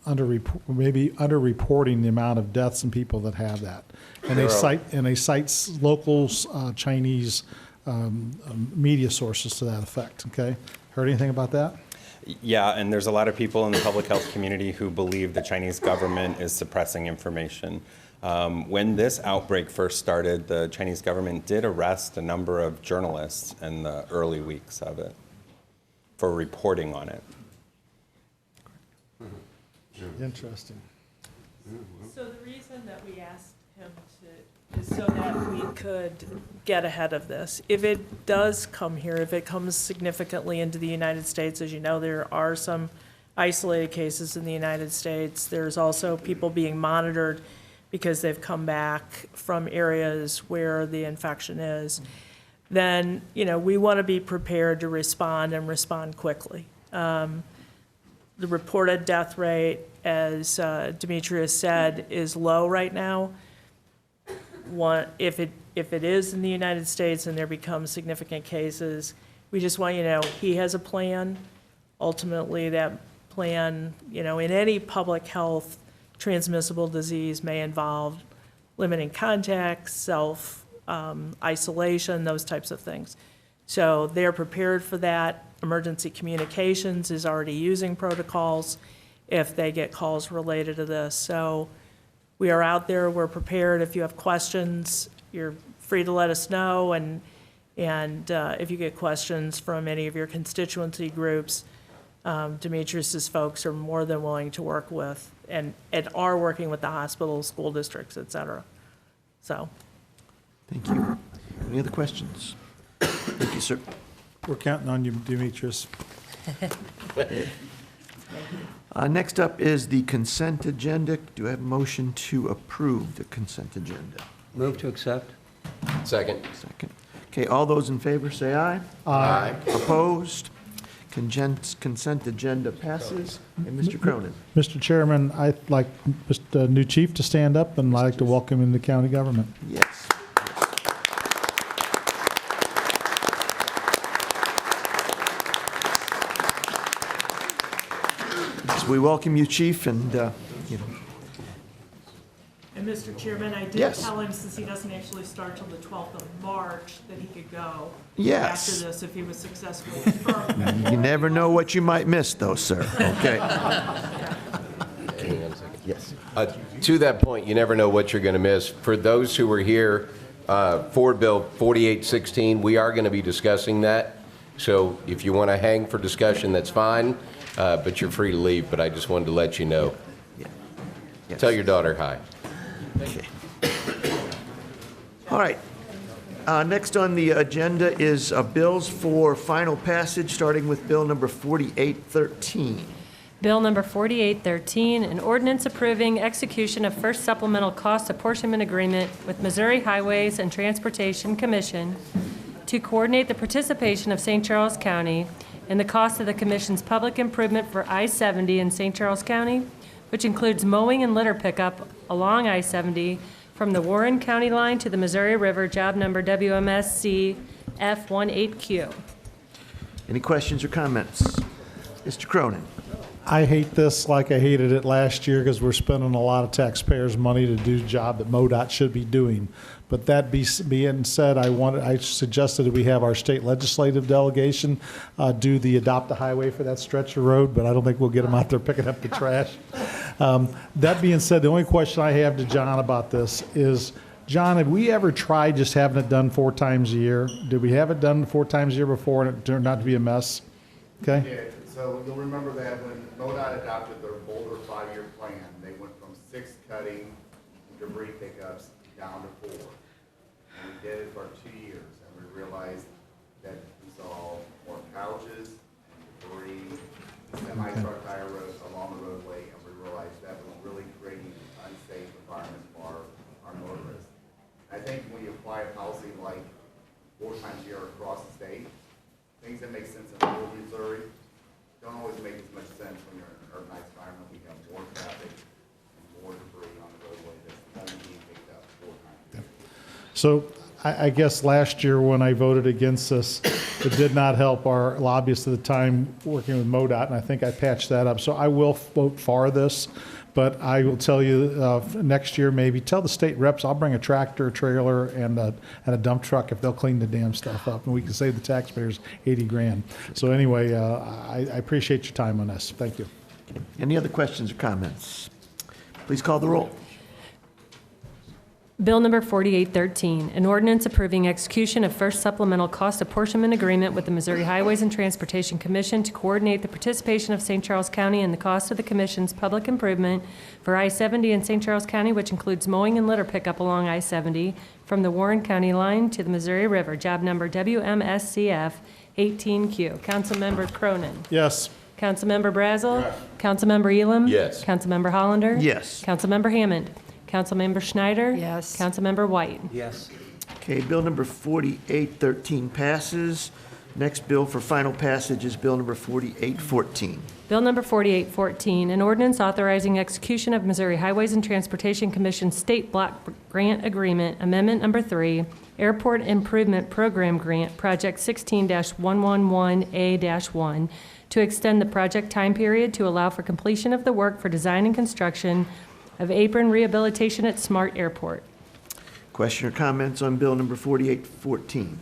underreporting the amount of deaths and people that have that, and they cite local Chinese media sources to that effect. Okay, heard anything about that? Yeah, and there's a lot of people in the public health community who believe the Chinese government is suppressing information. When this outbreak first started, the Chinese government did arrest a number of journalists in the early weeks of it for reporting on it. Interesting. So the reason that we asked him to is so that we could get ahead of this. If it does come here, if it comes significantly into the United States, as you know, there are some isolated cases in the United States. There's also people being monitored because they've come back from areas where the infection is. Then, we want to be prepared to respond and respond quickly. The reported death rate, as Demetrius said, is low right now. If it is in the United States and there become significant cases, we just want you to know he has a plan. Ultimately, that plan, in any public health transmissible disease may involve limiting contacts, self-isolation, those types of things. So they're prepared for that. Emergency communications is already using protocols if they get calls related to this. So we are out there, we're prepared. If you have questions, you're free to let us know. And if you get questions from any of your constituency groups, Demetrius's folks are more than willing to work with and are working with the hospitals, school districts, et cetera. So. Thank you. Any other questions? Thank you, sir. We're counting on you, Demetrius. Next up is the consent agenda. Do I have a motion to approve the consent agenda? Move to accept. Second. Second. Okay, all those in favor say aye. Aye. Opposed? Consent agenda passes. And Mr. Cronin. Mr. Chairman, I'd like the new chief to stand up, and I'd like to welcome him to county government. Yes. We welcome you, Chief, and, And Mr. Chairman, I did Yes. tell him, since he doesn't actually start till the 12th of March, that he could go Yes. after this if he was successful with his program. you never know what you might miss, though, sir. Okay. Yes. To that point, you never know what you're going to miss. For those who were here, Ford Bill 4816, we are going to be discussing that. So if you want to hang for discussion, that's fine, but you're free to leave. But I just wanted to let you know. Yes. Tell your daughter hi. Okay. All right. Next on the agenda is bills for final passage, starting with Bill number 4813. Bill number 4813, an ordinance approving execution of first supplemental cost apportionment agreement with Missouri Highways and Transportation Commission to coordinate the participation of St. Charles County in the cost of the commission's public improvement for I-70 in St. Charles County, which includes mowing and litter pickup along I-70 from the Warren County line to the Missouri River, job number WMSC F18Q. Any questions or comments? Mr. Cronin. I hate this like I hated it last year because we're spending a lot of taxpayers' money to do a job that MoDOT should be doing. But that being said, I suggested that we have our state legislative delegation do the Adopt a Highway for that stretch of road, but I don't think we'll get them out there picking up the trash. That being said, the only question I have to John about this is, John, have we ever tried just having it done 4 times a year? Did we have it done 4 times a year before and it turned out to be a mess? Okay? Yeah, so you'll remember that when MoDOT adopted their Boulder 5-year plan, they went from 6 cutting debris pickups down to 4. And we did it for 2 years, and we realized that we saw more couches and debris, semi-truck tire roads along the roadway, and we realized that was really creating an unsafe environment for our motorists. I think when you apply a policy like 4 times a year across the state, things that make sense in rural Missouri don't always make as much sense when you're in an urbanized environment. We have more traffic and more debris on the roadway that's only being picked up 4 times a year. So I guess last year when I voted against this, it did not help our lobbyists at the time working with MoDOT, and I think I patched that up. So I will vote for this, but I will tell you next year maybe, tell the state reps I'll bring a tractor, a trailer, and a dump truck if they'll clean the damn stuff up, and we can save the taxpayers $80,000. So anyway, I appreciate your time on this. Thank you. Any other questions or comments? Please call the roll. Bill number 4813, an ordinance approving execution of first supplemental cost apportionment agreement with the Missouri Highways and Transportation Commission to coordinate the participation of St. Charles County in the cost of the commission's public improvement for I-70 in St. Charles County, which includes mowing and litter pickup along I-70 from the Warren County line to the Missouri River, job number WMSCF 18Q. Councilmember Cronin. Yes. Councilmember Brazel. Councilmember Elam. Yes. Councilmember Hollander. Yes. Councilmember Hammond. Councilmember Schneider. Yes. Councilmember White. Yes. Okay, bill number 4813 passes. Next bill for final passage is bill number 4814. Bill number 4814, an ordinance authorizing execution of Missouri Highways and Transportation Commission State Block Grant Agreement, Amendment Number 3, Airport Improvement Program Grant, Project 16-111A-1, to extend the project time period to allow for completion of the work for design and construction of apron rehabilitation at Smart Airport. Question or comments on bill number 4814?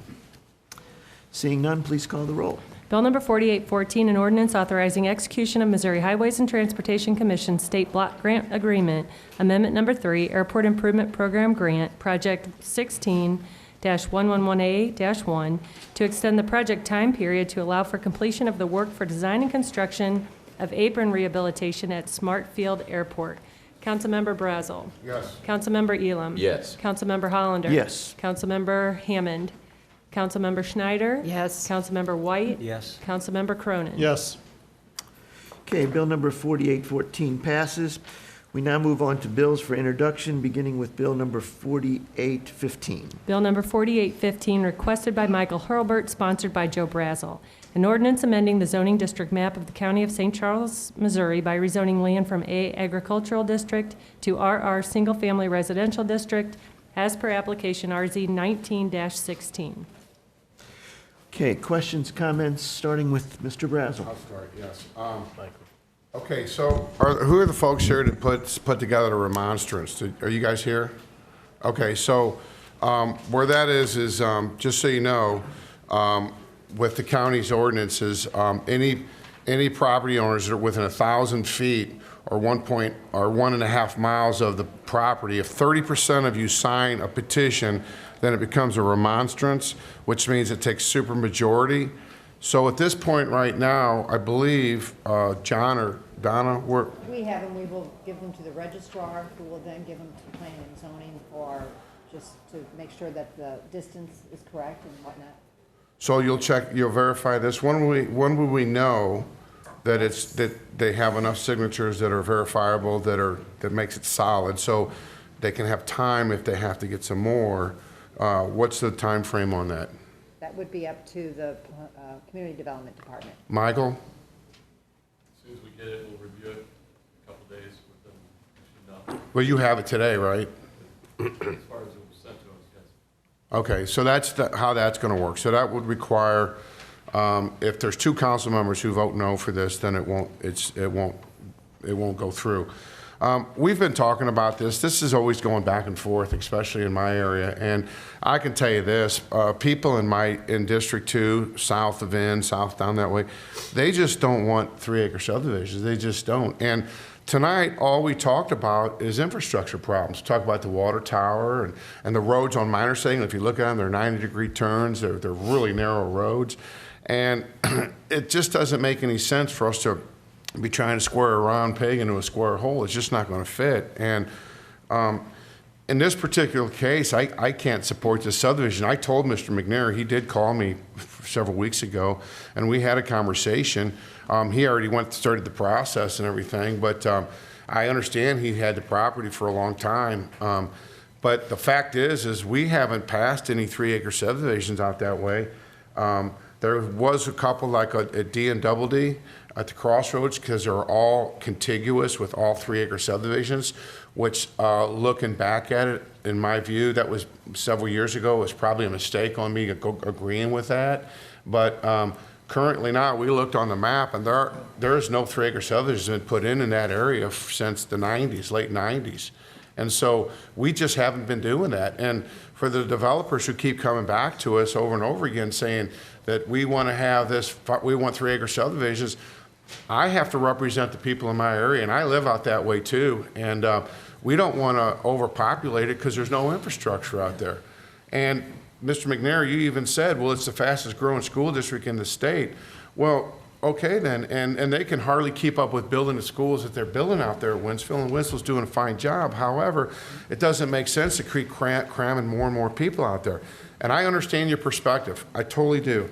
Seeing none, please call the roll. Bill number 4814, an ordinance authorizing execution of Missouri Highways and Transportation Commission State Block Grant Agreement, Amendment Number 3, Airport Improvement Program Grant, Project 16-111A-1, to extend the project time period to allow for completion of the work for design and construction of apron rehabilitation at Smart Field Airport. Councilmember Brazel. Yes. Councilmember Elam. Yes. Councilmember Hollander. Yes. Councilmember Hammond. Councilmember Schneider. Yes. Councilmember White. Yes. Councilmember Cronin. Yes. Okay, bill number 4814 passes. We now move on to bills for introduction, beginning with bill number 4815. Bill number 4815, requested by Michael Hurlbert, sponsored by Joe Brazel. An ordinance amending the zoning district map of the County of St. Charles, Missouri by rezoning land from A Agricultural District to RR Single Family Residential District as per application RZ 19-16. Okay, questions, comments, starting with Mr. Brazel. I'll start, yes. Okay, so who are the folks here that put together the remonstrance? Are you guys here? Okay, so where that is just so you know, with the county's ordinances, any property owners that are within 1,000 feet or 1.5 miles of the property, if 30% of you sign a petition, then it becomes a remonstrance, which means it takes supermajority. So at this point right now, I believe John or Donna, We have them, we will give them to the registrar, who will then give them to planning and zoning for, just to make sure that the distance is correct and whatnot. so you'll verify this. When will we know that they have enough signatures that are verifiable, that makes it solid, so they can have time if they have to get some more? What's the time frame on that? That would be up to the Community Development Department. Michael? As soon as we get it, we'll review it, a couple days with them, should know. Well, you have it today, right? As far as it was sent to us, yes. Okay, so that's how that's going to work. So that would require, if there's 2 council members who vote no for this, then it won't go through. We've been talking about this. This is always going back and forth, especially in my area. And I can tell you this, people in District 2, south of south down that way, they just don't want 3-acre subdivisions. They just don't. And tonight, all we talked about is infrastructure problems. We talked about the water tower and the roads on Minor Saying. If you look at them, they're 90-degree turns. They're really narrow roads. And it just doesn't make any sense for us to be trying to square a round peg into a square hole. It's just not going to fit. And in this particular case, I can't support this subdivision. I told Mr. McNair, he did call me several weeks ago, and we had a conversation. He already started the process and everything, but I understand he had the property for a long time. But the fact is we haven't passed any 3-acre subdivisions out that way. There was a couple like at D and Double D at the crossroads, because they're all contiguous with all 3-acre subdivisions, which looking back at it, in my view, that was several years ago, was probably a mistake on me agreeing with that. But currently not. We looked on the map, and there is no 3-acre subdivision been put in that area since the 90s, late 90s. And so we just haven't been doing that. And for the developers who keep coming back to us over and over again saying that we want to have this, we want 3-acre subdivisions, I have to represent the people in my area, and I live out that way too. And we don't want to overpopulate it because there's no infrastructure out there. And Mr. McNair, you even said, well, it's the fastest growing school district in the state. Well, okay then, and they can hardly keep up with building the schools that they're building out there at Wentzville, and Wentzville's doing a fine job. However, it doesn't make sense to keep cramming more and more people out there. And I understand your perspective. I totally do.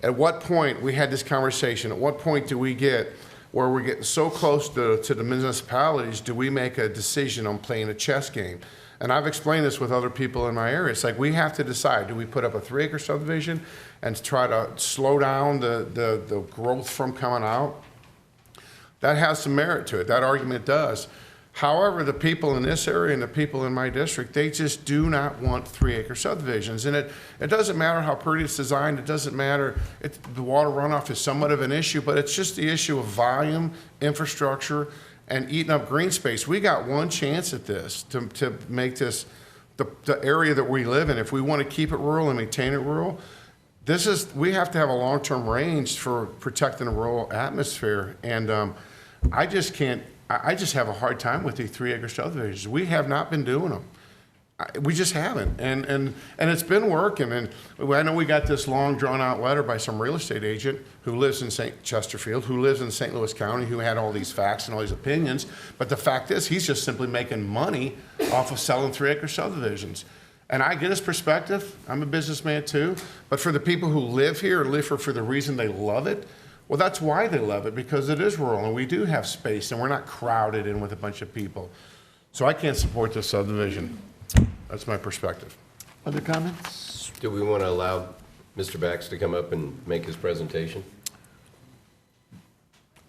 At what point, we had this conversation, at what point do we get where we're getting so close to the municipalities, do we make a decision on playing a chess game? And I've explained this with other people in my area. It's like we have to decide, do we put up a 3-acre subdivision and try to slow down the growth from coming out? That has some merit to it. That argument does. However, the people in this area and the people in my district, they just do not want 3-acre subdivisions. And it doesn't matter how pretty it's designed. It doesn't matter. The water runoff is somewhat of an issue, but it's just the issue of volume, infrastructure, and eating up green space. We got one chance at this to make this the area that we live in. If we want to keep it rural and maintain it rural, we have to have a long-term range for protecting the rural atmosphere. And I just have a hard time with these 3-acre subdivisions. We have not been doing them. We just haven't. And it's been working. And I know we got this long drawn-out letter by some real estate agent who lives in St. Chesterfield, who lives in St. Louis County, who had all these facts and all these opinions. But the fact is, he's just simply making money off of selling 3-acre subdivisions. And I get his perspective. I'm a businessman too. But for the people who live here and live for the reason they love it, well, that's why they love it, because it is rural and we do have space and we're not crowded in with a bunch of people. So I can't support this subdivision. That's my perspective. Other comments? Do we want to allow Mr. Bax to come up and make his presentation?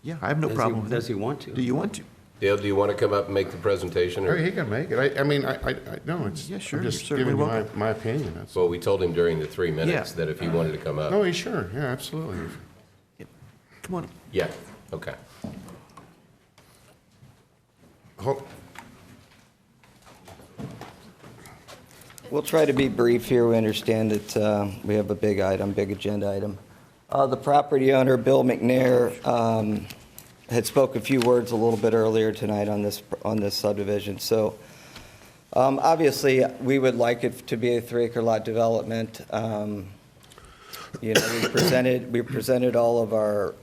Yeah, I have no problem with that. Does he want to? Do you want to? Dale, do you want to come up and make the presentation? He can make it. I mean, no, it's, Yeah, sure, I'm just you're certainly giving my opinion. That's Well, we told him during the 3 minutes Yeah. that if he wanted to come up. No, sure. Yeah, absolutely. Come on. Yeah, okay. We'll try to be brief here. We understand that we have a big agenda item. The property owner, Bill McNair, had spoke a few words a little bit earlier tonight on this subdivision. So obviously, we would like it to be a 3-acre lot development. We presented all of our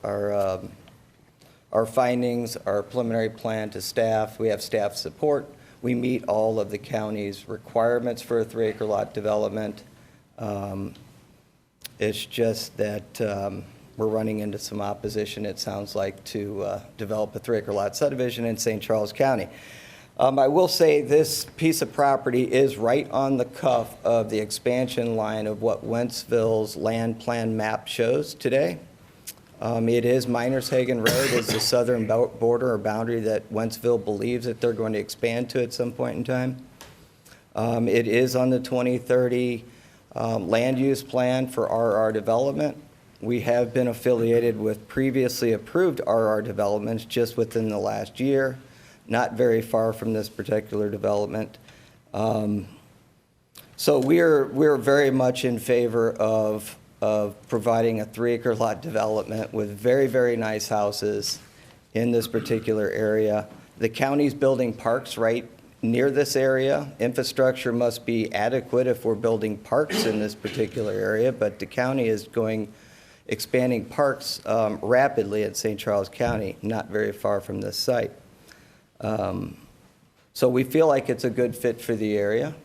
findings, our preliminary plan to staff. We have staff support. We meet all of the county's requirements for a 3-acre lot development. It's just that we're running into some opposition, it sounds like, to develop a 3-acre lot subdivision in St. Charles County. I will say this piece of property is right on the cuff of the expansion line of what Wentzville's land plan map shows today. It is Minershagen Road is the southern border or boundary that Wentzville believes that they're going to expand to at some point in time. It is on the 2030 land use plan for RR development. We have been affiliated with previously approved RR developments just within the last year, not very far from this particular development. So we're very much in favor of providing a 3-acre lot development with very, very nice houses in this particular area. The county's building parks right near this area. Infrastructure must be adequate if we're building parks in this particular area, but the county is expanding parks rapidly at St. Charles County, not very far from this site. So we feel like it's a good fit for the area.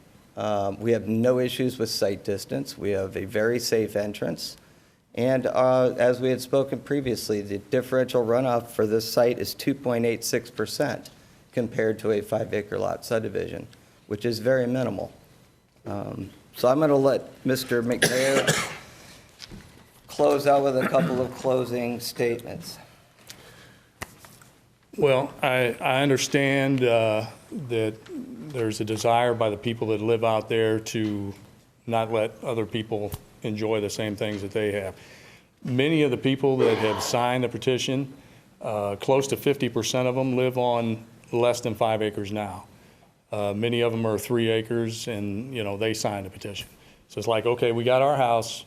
We have no issues with site distance. We have a very safe entrance. And as we had spoken previously, the differential runoff for this site is 2.86% compared to a 5-acre lot subdivision, which is very minimal. So I'm going to let Mr. McNair close out with a couple of closing statements. Well, I understand that there's a desire by the people that live out there to not let other people enjoy the same things that they have. Many of the people that have signed the petition, close to 50% of them live on less than 5 acres now. Many of them are 3 acres and, they signed the petition. So it's like, okay, we got our house.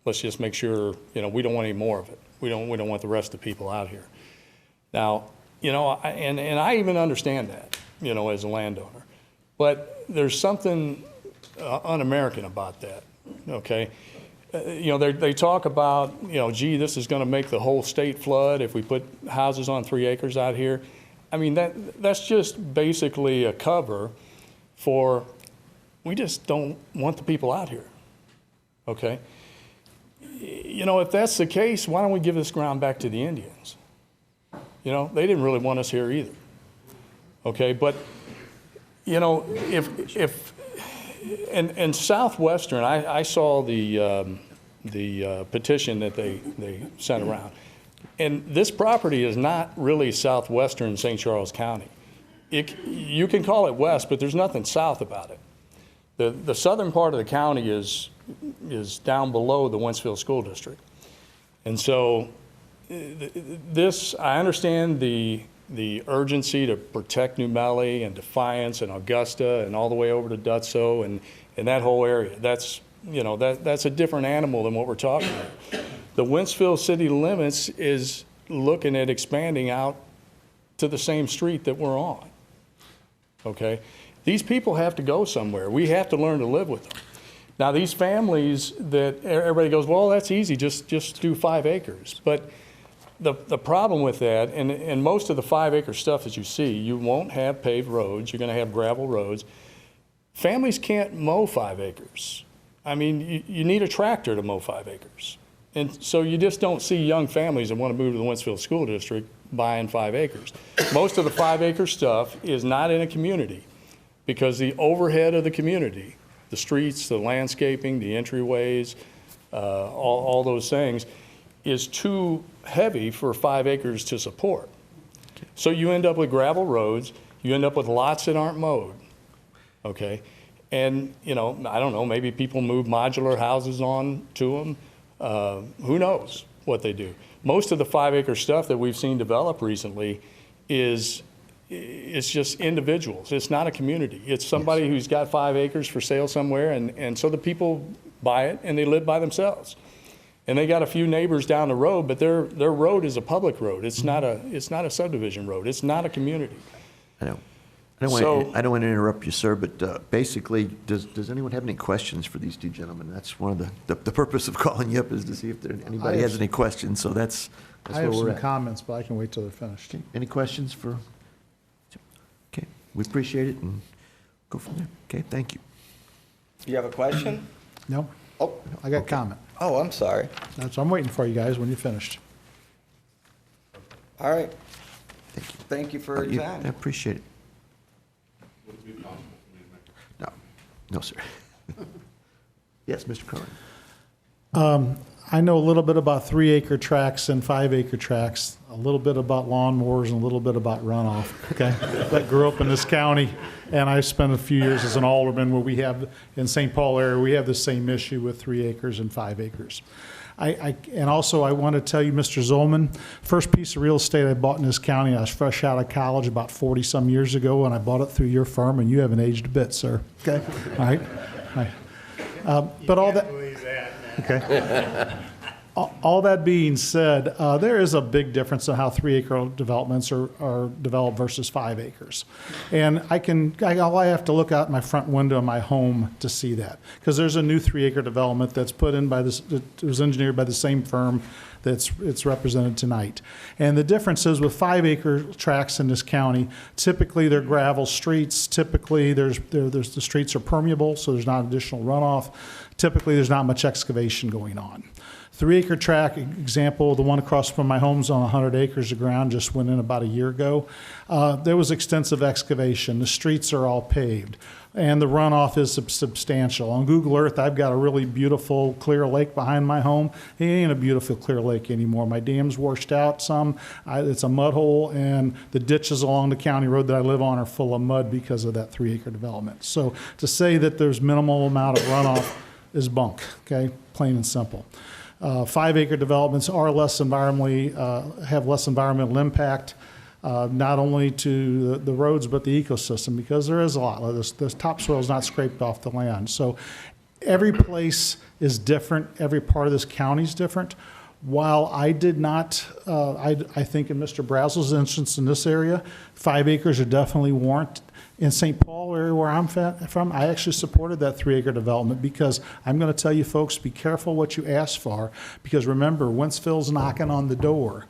Let's just make sure, we don't want any more of it. We don't want the rest of the people out here. Now, and I even understand that, as a landowner. But there's something un-American about that, okay? They talk about, gee, this is going to make the whole state flood if we put houses on 3 acres out here. I mean, that's just basically a cover for, we just don't want the people out here, okay? you know, if that's the case, why don't we give this ground back to the Indians? You know, they didn't really want us here either. Okay, but, you know, and Southwestern, I saw the petition that they sent around. And this property is not really southwestern St. Charles County. You can call it west, but there's nothing south about it. The southern part of the county is down below the Wentzville School District. And so this, I understand the urgency to protect New Melle and Defiance and Augusta and all the way over to Dutso and that whole area. That's, you know, that's a different animal than what we're talking about. The Wentzville city limits is looking at expanding out to the same street that we're on. Okay? These people have to go somewhere. We have to learn to live with them. Now, these families that everybody goes, well, that's easy, just do 5 acres. But the problem with that, and most of the 5-acre stuff that you see, you won't have paved roads. You're going to have gravel roads. Families can't mow 5 acres. I mean, you need a tractor to mow 5 acres. And so you just don't see young families that want to move to the Wentzville School District buying 5 acres. Most of the 5-acre stuff is not in a community because the overhead of the community, the streets, the landscaping, the entryways, all those things, is too heavy for 5 acres to support. So you end up with gravel roads, you end up with lots that aren't mowed, okay? And, you know, I don't know, maybe people move modular houses on to them. Who knows what they do? Most of the 5-acre stuff that we've seen develop recently it's just individuals. It's not a community. It's somebody who's got 5 acres for sale somewhere, and so the people buy it and they live by themselves. And they got a few neighbors down the road, but their road is a public road. It's not a subdivision road. It's not a community. I don't want to interrupt you, sir, but basically, does anyone have any questions for these two gentlemen? That's one of the purpose of calling you up is to see if anybody has any questions. So that's I where have we're some at. comments, but I can wait till they're finished. Any questions for? Okay, we appreciate it and go from there. Okay, thank you. You have a question? No? Oh, I got comment. oh, I'm sorry. I'm waiting for you guys when you're finished. All right. Thank you for your I time. appreciate it. No, sir. Yes, Mr. Curran. I know a little bit about 3-acre tracts and 5-acre tracts, a little bit about lawnmowers and a little bit about runoff, okay? I grew up in this county, and I spent a few years as an alderman where we have, in St. Paul area, we have the same issue with 3 acres and 5 acres. And also, I want to tell you, Mr. Zolman, first piece of real estate I bought in this county, I was fresh out of college about 40-some years ago, and I bought it through your firm, and you haven't aged a bit, sir. Okay? All right? All right. But all that... Okay. All that being said, there is a big difference in how 3-acre developments are developed versus 5 acres. And all I have to look out my front window of my home to see that. Because there's a new 3-acre development that's put in by this, it was engineered by the same firm it's represented tonight. And the difference is with 5-acre tracts in this county, typically they're gravel streets. Typically the streets are permeable, so there's not additional runoff. Typically there's not much excavation going on. 3-acre tract, example, the one across from my home's on 100 acres of ground, just went in about a year ago. There was extensive excavation. The streets are all paved, and the runoff is substantial. On Google Earth, I've got a really beautiful clear lake behind my home. It ain't a beautiful clear lake anymore. My dam's washed out some. It's a mud hole, and the ditches along the county road that I live on are full of mud because of that 3-acre development. So to say that there's minimal amount of runoff is bunk, okay, plain and simple. 5-acre developments are less environmentally, have less environmental impact, not only to the roads, but the ecosystem, because there is a lot of this. The topsoil is not scraped off the land. So every place is different. Every part of this county is different. While I did not, I think in Mr. Brazel's instance in this area, 5 acres are definitely warranted. In St. Paul area where I'm from, I actually supported that 3-acre development because I'm going to tell you folks, be careful what you ask for, because remember, Wentzville's knocking on the door.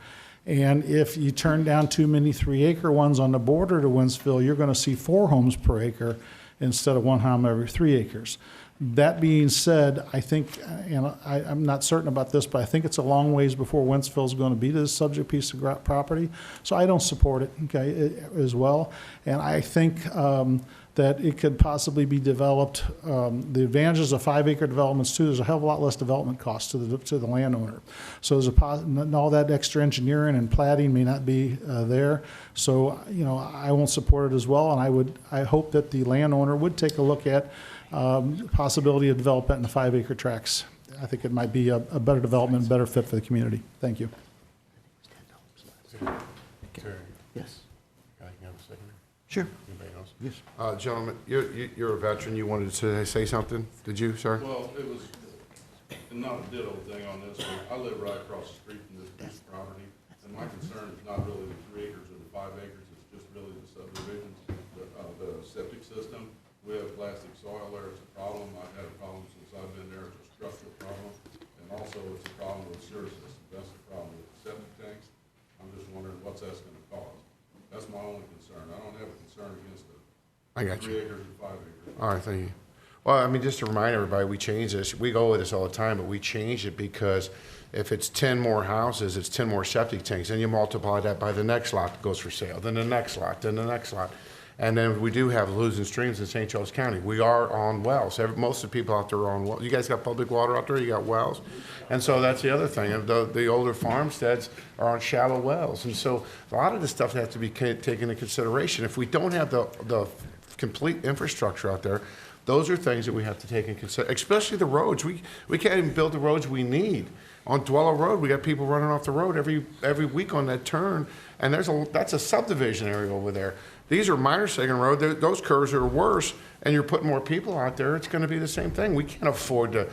And if you turn down too many 3-acre ones on the border to Wentzville, you're going to see 4 homes per acre instead of 1 home every 3 acres. That being said, I think, and I'm not certain about this, but I think it's a long ways before Wentzville's going to be this subject piece of property. So I don't support it, okay, as well. And I think that it could possibly be developed. The advantages of 5-acre developments too, there's a hell of a lot less development cost to the landowner. So there's and all that extra engineering and platting may not be there. So, you know, I won't support it as well. And I hope that the landowner would take a look at possibility of development in the 5-acre tracts. I think it might be a better development, better fit for the community. Thank you. Yes. Sure. Anybody else? Yes. Gentlemen, you're a veteran. You wanted to say something? Did you, sir? Well, it was not a ditto thing on this one. I live right across the street from this piece of property, and my concern is not really the 3 acres or the 5 acres. It's just really the subdivisions, the septic system. We have plastic soil there. It's a problem. I've had a problem since I've been there. It's a structural problem, and also it's a problem with sewer system. That's the problem with the septic tanks. I'm just wondering what's that's going to cause. That's my only concern. I don't have a concern against the 3 acres and 5 acres. All right, thank you. Well, I mean, just to remind everybody, we change this. We go with this all the time, but we change it because if it's 10 more houses, it's 10 more septic tanks. And you multiply that by the next lot that goes for sale, then the next lot, then the next lot. And then we do have losing streams in St. Charles County. We are on wells. Most of the people out there are on wells. You guys got public water out there? You got wells? And so that's the other thing. The older farmsteads are on shallow wells. And so a lot of this stuff has to be taken into consideration. If we don't have the complete infrastructure out there, those are things that we have to take into consideration, especially the roads. We can't even build the roads we need. On Dweller Road, we got people running off the road every week on that turn, and that's a subdivision area over there. These are Minor Sagan Road. Those curves are worse, and you're putting more people out there. It's going to be the same thing. We can't afford to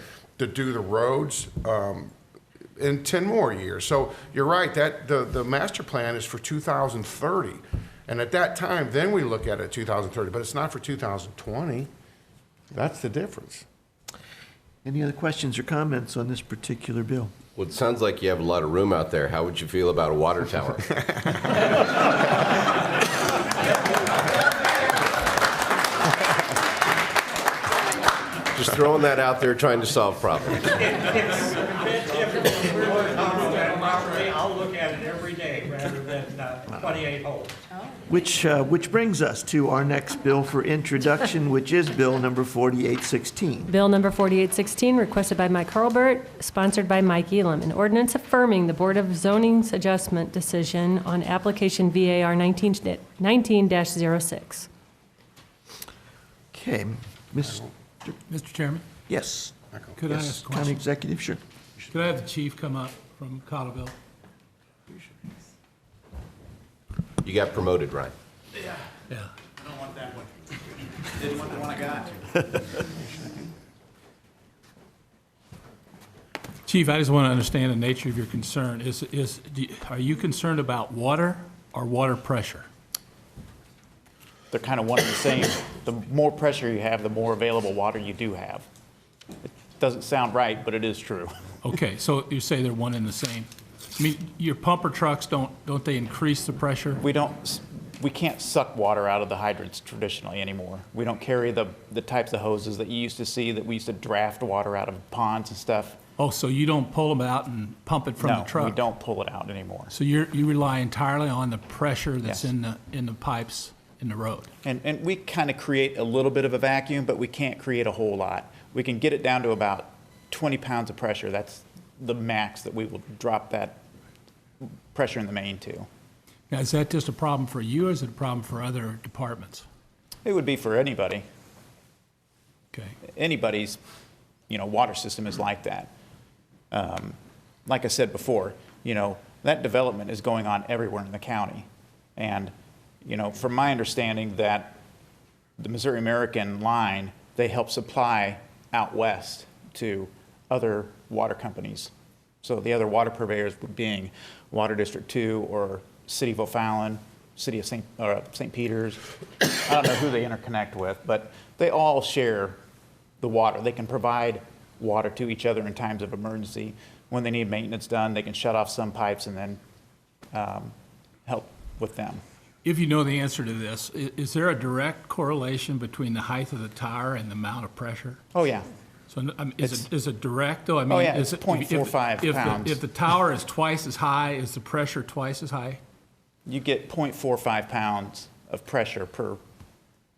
do the roads in 10 more years. So you're right, that the master plan is for 2030. And at that time, then we look at it 2030, but it's not for 2020. That's the difference. Any other questions or comments on this particular bill? Well, it sounds like you have a lot of room out there. How would you feel about a water tower? Just throwing that out there, trying to solve problems. I'll look at it every day rather than 28 holes. Which brings us to our next bill for introduction, which is Bill number 4816. Bill number 4816, requested by Mike Hurlbert, sponsored by Mike Elam. An ordinance affirming the Board of Zoning's adjustment decision on application VAR 19-06. Okay. Mr. Chairman? Yes. Could I ask a County question? Executive, sure. Could I have the chief come up from Cottleville? You got promoted, Ryan. Yeah. Yeah. I don't want that one. Didn't want the one I got. Chief, I just want to understand the nature of your concern. Are you concerned about water or water pressure? They're kind of one and the same. The more pressure you have, the more available water you do have. It doesn't sound right, but it is true. Okay, so you say they're one and the same. I mean, your pumper trucks, don't they increase the pressure? We can't suck water out of the hydrants traditionally anymore. We don't carry the types of hoses that you used to see that we used to draft water out of ponds and stuff. Oh, so you don't pull them out and pump it from the truck? No, we don't pull it out anymore. So you rely entirely on the pressure that's Yes. in the pipes in the road? And we kind of create a little bit of a vacuum, but we can't create a whole lot. We can get it down to about 20 pounds of pressure. That's the max that we will drop that pressure in the main to. Now, is that just a problem for you, or is it a problem for other departments? It would be for anybody. Okay. Anybody's, water system is like that. Like I said before, that development is going on everywhere in the county. And, from my understanding that the Missouri American line, they help supply out west to other water companies. So the other water purveyors being Water District 2 or City of O'Fallon, City of St. Peters. I don't know who they interconnect with, but they all share the water. They can provide water to each other in times of emergency. When they need maintenance done, they can shut off some pipes and then help with them. if you know the answer to this, is there a direct correlation between the height of the tower and the amount of pressure? Oh, yeah. So is it direct, though? I mean, Oh, yeah, is it's it- 0.45 if the- pounds. If the tower is twice as high, is the pressure twice as high? You get 0.45 pounds of pressure per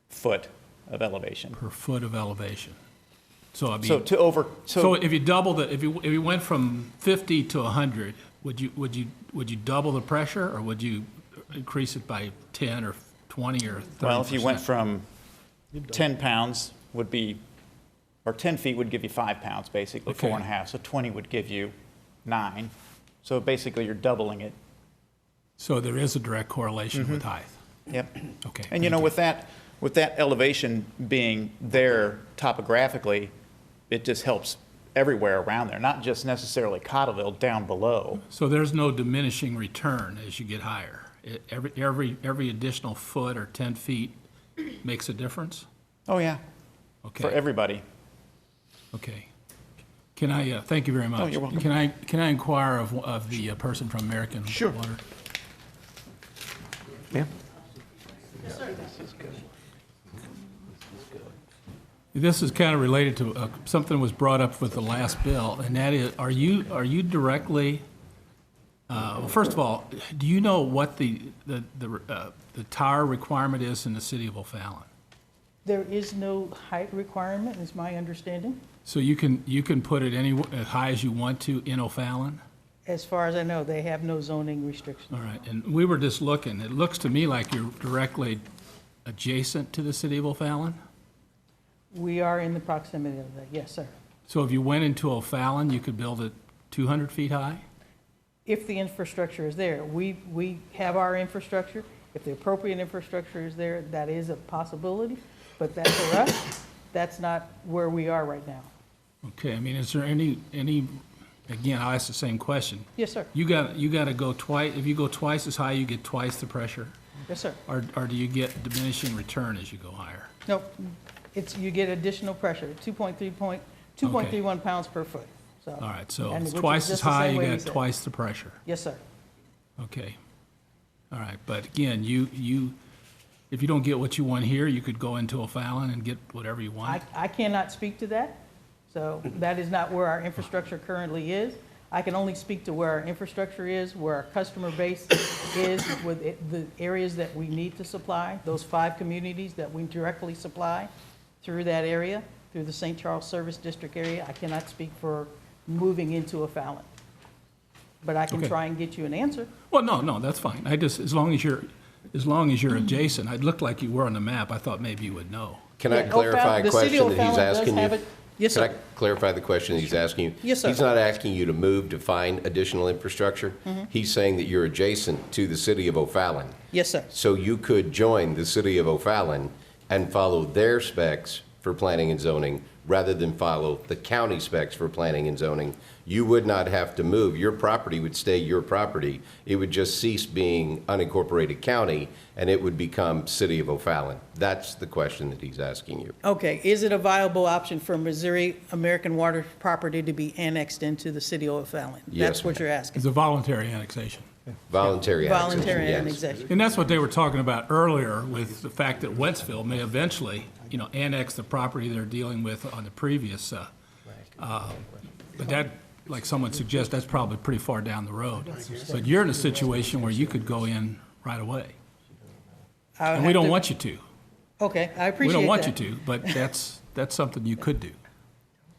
foot of elevation. Per foot of elevation. So I mean. So if you double if you went from 50 to 100, would you double the pressure, or would you increase it by 10 or 20 or 30%? Well, if you went from 10 pounds would be, or 10 feet would give you 5 pounds, basically, Okay. 4.5. So 20 would give you 9. So basically, you're doubling it. So there is a direct correlation with Mhm. height. Yep. Okay. And you know, with that elevation being there topographically, it just helps everywhere around there, not just necessarily Cottleville, down below. So there's no diminishing return as you get higher. Every additional foot or 10 feet makes a difference? Oh, yeah. Okay. For everybody. Okay. Can I, thank you very much. Oh, you're welcome. Can I inquire of the person from American Water? Yeah. This is kind of related to, something was brought up with the last bill, and that is, are you directly, well, first of all, do you know what the tower requirement is in the city of O'Fallon? There is no height requirement, is my understanding. So you can put it as high as you want to in O'Fallon? As far as I know, they have no zoning restrictions. All right, and we were just looking, it looks to me like you're directly adjacent to the city of O'Fallon? We are in the proximity of that, yes, sir. So if you went into O'Fallon, you could build it 200 feet high? If the infrastructure is there. We have our infrastructure. If the appropriate infrastructure is there, that is a possibility. But that, for us, that's not where we are right now. Okay, I mean, is there any, again, I'll ask the same question. Yes, sir. You got to go twice, if you go twice as high, you get twice the pressure? Yes, sir. Or do you get diminishing return as you go higher? Nope, you get additional pressure, 2.31 pounds per foot. So, All right, so and it's which is twice as just the high, same you way got said. twice the pressure? Yes, sir. Okay. All right, but again, if you don't get what you want here, you could go into O'Fallon and get whatever you want? I cannot speak to that, so that is not where our infrastructure currently is. I can only speak to where our infrastructure is, where our customer base is, with the areas that we need to supply, those 5 communities that we directly supply through that area, through the St. Charles Service District area. I cannot speak for moving into O'Fallon, but I can Okay. try and get you an answer. Well, no, that's fine. I just, as long as you're adjacent, it looked like you were on the map, I thought maybe you would know. Can I clarify a the city question of that he's O'Fallon does asking have you? it. Yes, Can sir. I clarify the question that he's asking you? Yes, sir. He's not asking you to move to find additional infrastructure. Mhm. He's saying that you're adjacent to the city of O'Fallon. Yes, sir. So you could join the city of O'Fallon and follow their specs for planning and zoning rather than follow the county specs for planning and zoning. You would not have to move. Your property would stay your property. It would just cease being unincorporated county, and it would become city of O'Fallon. That's the question that he's asking you. Okay, is it a viable option for Missouri American Water property to be annexed into the city of O'Fallon? Yes, That's what ma'am. you're asking. It's a voluntary annexation. Voluntary annexation, Voluntary yes. annexation. And that's what they were talking about earlier with the fact that Wentzville may eventually, annex the property they're dealing with on the previous, but that, like someone suggests, that's probably pretty far down the road. But you're in a situation where you could go in right away. And we don't want you to. Okay, I We appreciate that. don't want you to, but that's something you could do.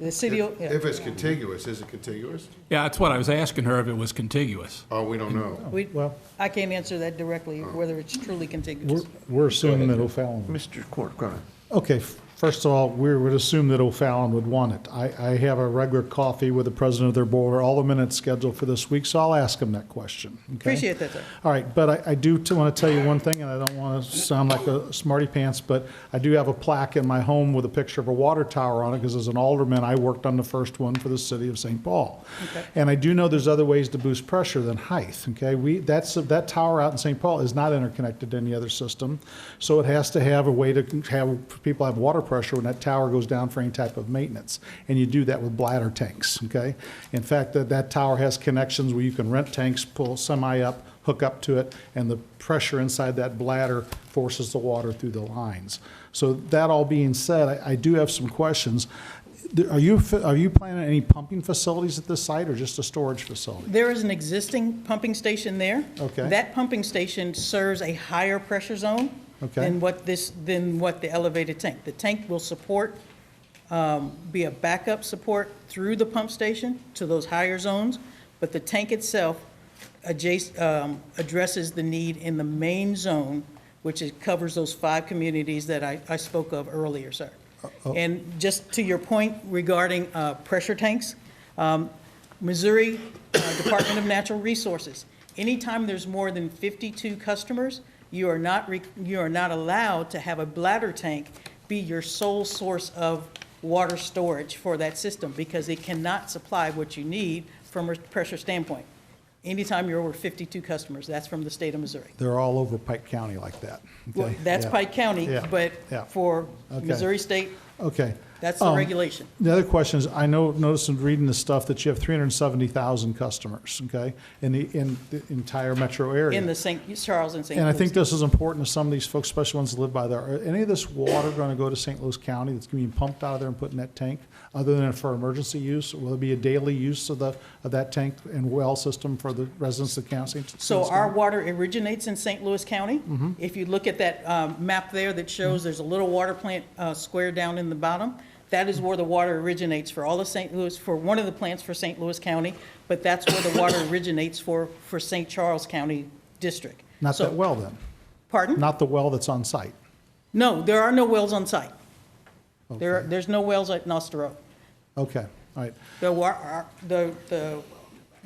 The city, yeah. If it's contiguous, is it contiguous? Yeah, that's what I was asking her, if it was contiguous. Oh, we don't know. I can't answer that directly, whether it's truly contiguous. We're assuming that O'Fallon. Mr. Court, go ahead. Okay, first of all, we would assume that O'Fallon would want it. I have a regular coffee with the president of their board, all the minutes scheduled for this week, so I'll ask him that question. Okay? Appreciate that, sir. All right, but I do want to tell you one thing, and I don't want to sound like a smarty pants, but I do have a plaque in my home with a picture of a water tower on it, because as an alderman, I worked on the first one for the city of St. Paul. Okay. And I do know there's other ways to boost pressure than height, okay? That tower out in St. Paul is not interconnected to any other system, so it has to have a way to have people have water pressure when that tower goes down for any type of maintenance. And you do that with bladder tanks, okay? In fact, that tower has connections where you can rent tanks, pull semi up, hook up to it, and the pressure inside that bladder forces the water through the lines. So that all being said, I do have some questions. Are you planning on any pumping facilities at this site, or just a storage facility? There is an existing pumping station there. Okay. That pumping station serves a higher pressure zone Okay. than what the elevated tank. The tank will support, be a backup support through the pump station to those higher zones, but the tank itself addresses the need in the main zone, which covers those 5 communities that I spoke of earlier, sir. And just to your point regarding pressure tanks, Missouri Department of Natural Resources, anytime there's more than 52 customers, you are not allowed to have a bladder tank be your sole source of water storage for that system, because it cannot supply what you need from a pressure standpoint. Anytime you're over 52 customers, that's from the state of Missouri. They're all over Pike County like that. Well, Okay? that's Yeah. Pike County, Yeah. but Yeah. for Okay. Missouri State, Okay. that's the regulation. The other question is, I noticed in reading the stuff that you have 370,000 customers, okay, in the entire metro area. In the St. Charles and St. And I Louis. think this is important to some of these folks, especially ones that live by there. Are any of this water going to go to St. Louis County that's going to be pumped out of there and put in that tank, other than for emergency use? Will it be a daily use of that tank and well system for the residents of the county? So our water originates in St. Louis County. If you look at that map there that shows there's a little water plant square down in the bottom, that is where the water originates for all of St. Louis, for one of the plants for St. Louis County, but that's where the water originates for St. Charles County District. Not So- that well, then? Pardon? Not the well that's on site? No, there are no wells on site. There's no wells at Noster Road. Okay, all right.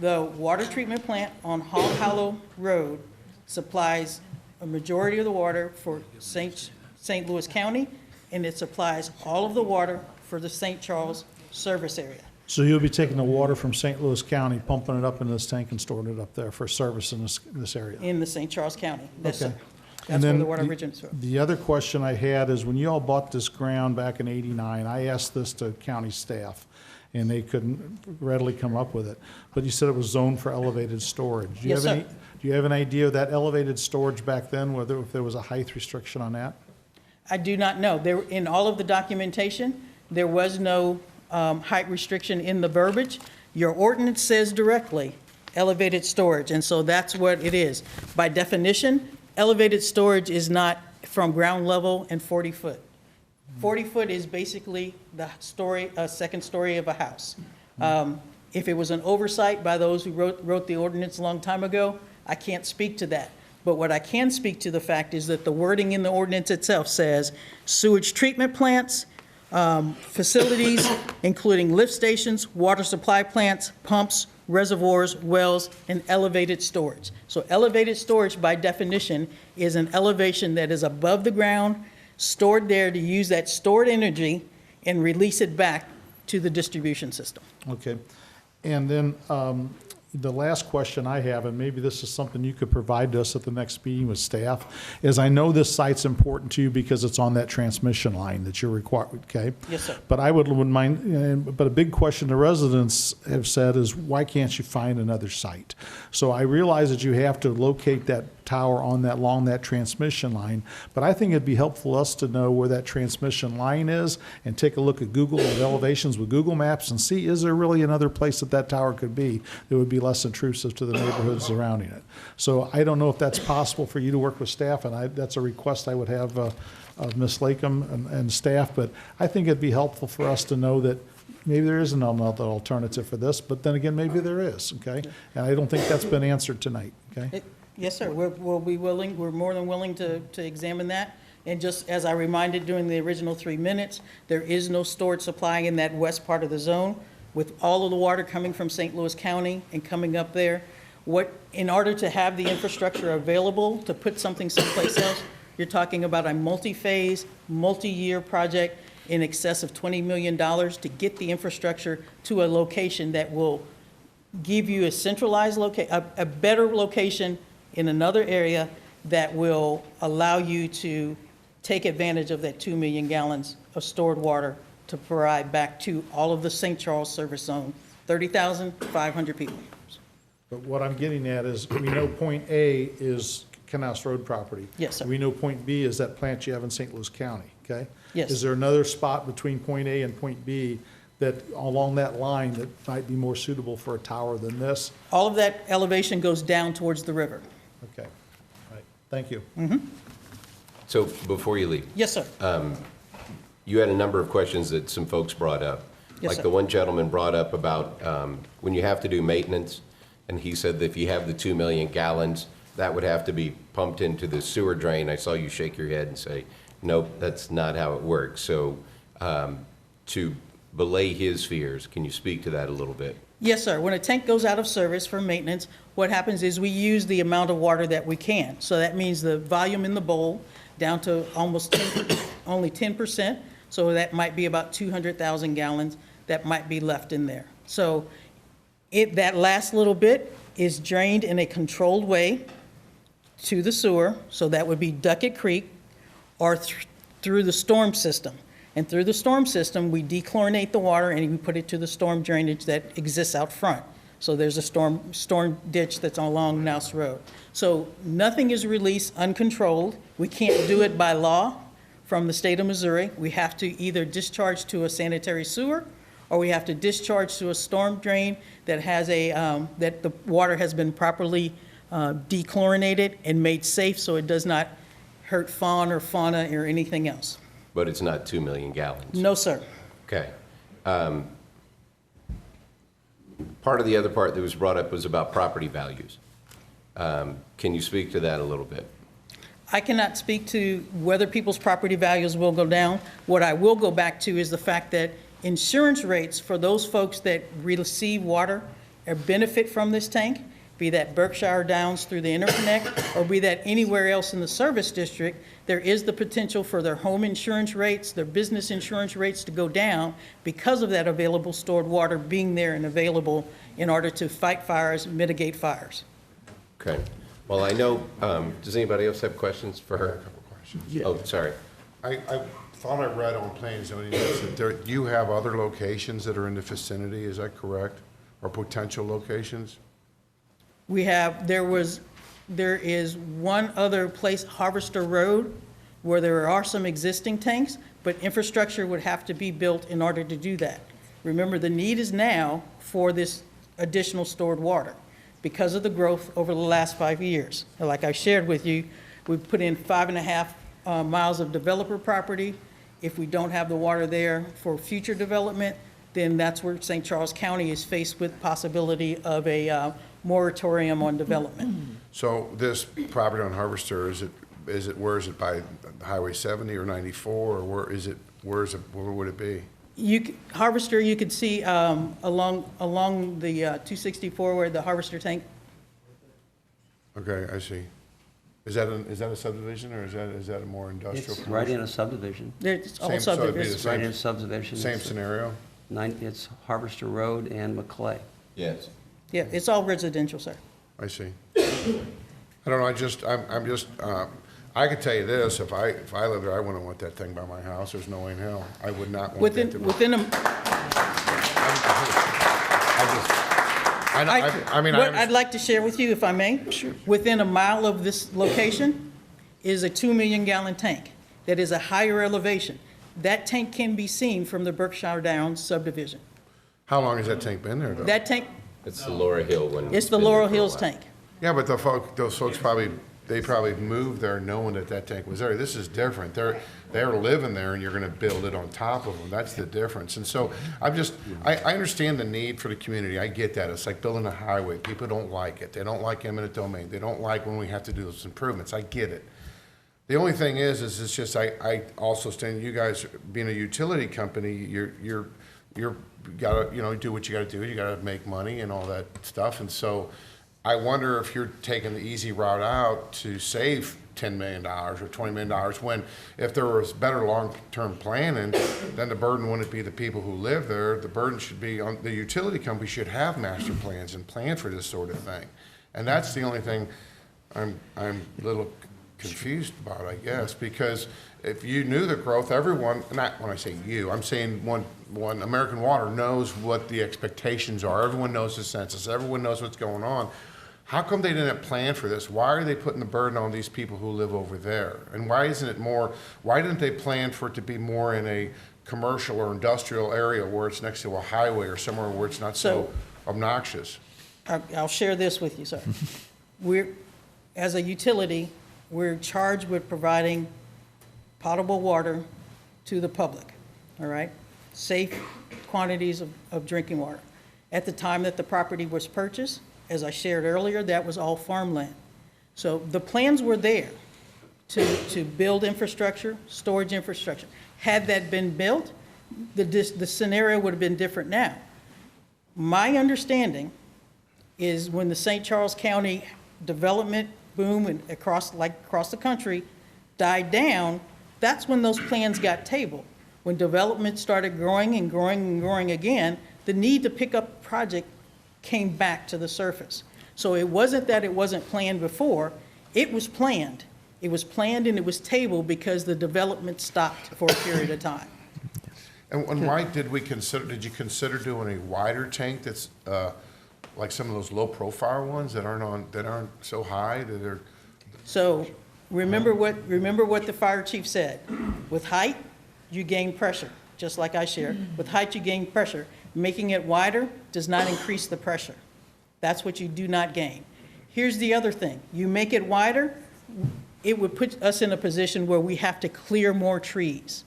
The water treatment plant on Hall Hollow Road supplies a majority of the water for St. Louis County, and it supplies all of the water for the St. Charles service area. So you'll be taking the water from St. Louis County, pumping it up into this tank and storing it up there for service in this area? In the St. Charles County. Yes, Okay. sir. And That's where then the water originates from. The other question I had is, when you all bought this ground back in '89, I asked this to county staff, and they couldn't readily come up with it. But you said it was zoned for elevated storage. Do you Yes, have any- sir. Do you have an idea of that elevated storage back then, if there was a height restriction on that? I do not know. There, in all of the documentation, there was no height restriction in the verbiage. Your ordinance says directly, elevated storage, and so that's what it is. By definition, elevated storage is not from ground level and 40 foot. 40 foot is basically the second story of a house. If it was an oversight by those who wrote the ordinance a long time ago, I can't speak to that. But what I can speak to the fact is that the wording in the ordinance itself says sewage treatment plants, facilities, including lift stations, water supply plants, pumps, reservoirs, wells, and elevated storage. So elevated storage, by definition, is an elevation that is above the ground, stored there to use that stored energy and release it back to the distribution system. Okay. And then the last question I have, and maybe this is something you could provide to us at the next meeting with staff, is I know this site's important to you because it's on that transmission line that you're required, okay? Yes, sir. But I wouldn't mind, but a big question the residents have said is, why can't you find another site? So I realize that you have to locate that tower along that transmission line, but I think it'd be helpful us to know where that transmission line is and take a look at Google elevations with Google Maps and see, is there really another place that tower could be that would be less intrusive to the neighborhoods surrounding it? So I don't know if that's possible for you to work with staff, and that's a request I would have of Ms. Lakem and staff, but I think it'd be helpful for us to know that maybe there is another alternative for this, but then again, maybe there is, okay? And I don't think that's been answered tonight, okay? Yes, sir. We'll be willing, we're more than willing to examine that. And just as I reminded during the original 3 minutes, there is no storage supply in that west part of the zone. With all of the water coming from St. Louis County and coming up there, in order to have the infrastructure available to put something someplace else, you're talking about a multi-phase, multi-year project in excess of $20 million to get the infrastructure to a location that will give you a centralized a better location in another area that will allow you to take advantage of that 2 million gallons of stored water to provide back to all of the St. Charles service zone, 30,500 people. But what I'm getting at is, we know point A is Canals Road property. Yes, sir. We know point B is that plant you have in St. Louis County, okay? Yes. Is there another spot between point A and point B that, along that line, that might be more suitable for a tower than this? All of that elevation goes down towards the river. Okay, all right, thank you. So before you leave, Yes, sir. you had a number of questions that some folks brought up. Yes, Like sir. the one gentleman brought up about when you have to do maintenance, and he said that if you have the 2 million gallons, that would have to be pumped into the sewer drain. I saw you shake your head and say, nope, that's not how it works. So to belay his fears, can you speak to that a little bit? Yes, sir. When a tank goes out of service for maintenance, what happens is we use the amount of water that we can. So that means the volume in the bowl down to almost only 10%. So that might be about 200,000 gallons that might be left in there. So that last little bit is drained in a controlled way to the sewer. So that would be Duckett Creek or through the storm system. And through the storm system, we dechlorinate the water and we put it to the storm drainage that exists out front. So there's a storm ditch that's along Nouse Road. So nothing is released uncontrolled. We can't do it by law from the state of Missouri. We have to either discharge to a sanitary sewer, or we have to discharge to a storm drain that has that the water has been properly dechlorinated and made safe so it does not hurt fauna or anything else. But it's not 2 million gallons. No, sir. Okay. Part of the other part that was brought up was about property values. Can you speak to that a little bit? I cannot speak to whether people's property values will go down. What I will go back to is the fact that insurance rates for those folks that receive water or benefit from this tank, be that Berkshire Downs through the interconnect, or be that anywhere else in the service district, there is the potential for their home insurance rates, their business insurance rates to go down because of that available stored water being there and available in order to fight fires, mitigate fires. Okay. Well, I know, does anybody else have questions for her? A couple questions. Oh, sorry. I thought I read on planning and zoning notes that you have other locations that are in the vicinity, is that correct? Or potential locations? There is one other place, Harvester Road, where there are some existing tanks, but infrastructure would have to be built in order to do that. Remember, the need is now for this additional stored water because of the growth over the last 5 years. Like I shared with you, we've put in 5.5 miles of developer property. If we don't have the water there for future development, then that's where St. Charles County is faced with possibility of a moratorium on development. So this property on Harvester, where is it by Highway 70 or 94, or where would it be? Harvester, you could see along the 264 where the Harvester tank. Okay, I see. Is that a subdivision, or is that a more industrial? It's right in a subdivision. It's all Same- so it'd be the subdivisions. Right same- in a subdivision. Same It's- scenario? It's Harvester Road and McClay. Yes. Yeah, it's all residential, sir. I see. I don't know, I could tell you this, if I lived there, I wouldn't want that thing by my house, there's no way in hell. I would not want that to be. Within a, what I'd like to share with you, if I may. Sure. Within a mile of this location is a 2 million gallon tank that is a higher elevation. That tank can be seen from the Berkshire Downs subdivision. How long has that tank been there, though? That tank, It's the Laura Hill one. it's the Laurel Hills tank. Yeah, but those folks probably moved there knowing that tank was there. This is different. They're living there, and you're gonna build it on top of them. That's the difference. And so I understand the need for the community. I get that. It's like building a highway. People don't like it. They don't like eminent domain. They don't like when we have to do those improvements. I get it. The only thing is it's just, I also stand, you guys being a utility company, you're gotta, do what you gotta do. You gotta make money and all that stuff. And so I wonder if you're taking the easy route out to save $10 million or $20 million, when if there was better long-term planning, then the burden wouldn't be the people who live there. The burden should be on the utility company. Should have master plans and plan for this sort of thing. And that's the only thing I'm a little confused about, I guess, because if you knew the growth, everyone, not when I say you, I'm saying one American Water knows what the expectations are. Everyone knows the census. Everyone knows what's going on. How come they didn't plan for this? Why are they putting the burden on these people who live over there? And why isn't it more, why didn't they plan for it to be more in a commercial or industrial area where it's next to a highway or somewhere where it's not so obnoxious? I'll share this with you, sir. As a utility, we're charged with providing potable water to the public, all right? Safe quantities of drinking water. At the time that the property was purchased, as I shared earlier, that was all farmland. So the plans were there to build infrastructure, storage infrastructure. Had that been built, the scenario would have been different now. My understanding is when the St. Charles County development boom and across the country died down, that's when those plans got tabled. When development started growing and growing and growing again, the need to pick up the project came back to the surface. So it wasn't that it wasn't planned before, it was planned. It was planned and it was tabled because the development stopped for a period of time. And why did you consider doing a wider tank that's like some of those low profile ones that aren't so high that are? So remember what the fire chief said. With height, you gain pressure, just like I shared. With height, you gain pressure. Making it wider does not increase the pressure. That's what you do not gain. Here's the other thing. You make it wider, it would put us in a position where we have to clear more trees,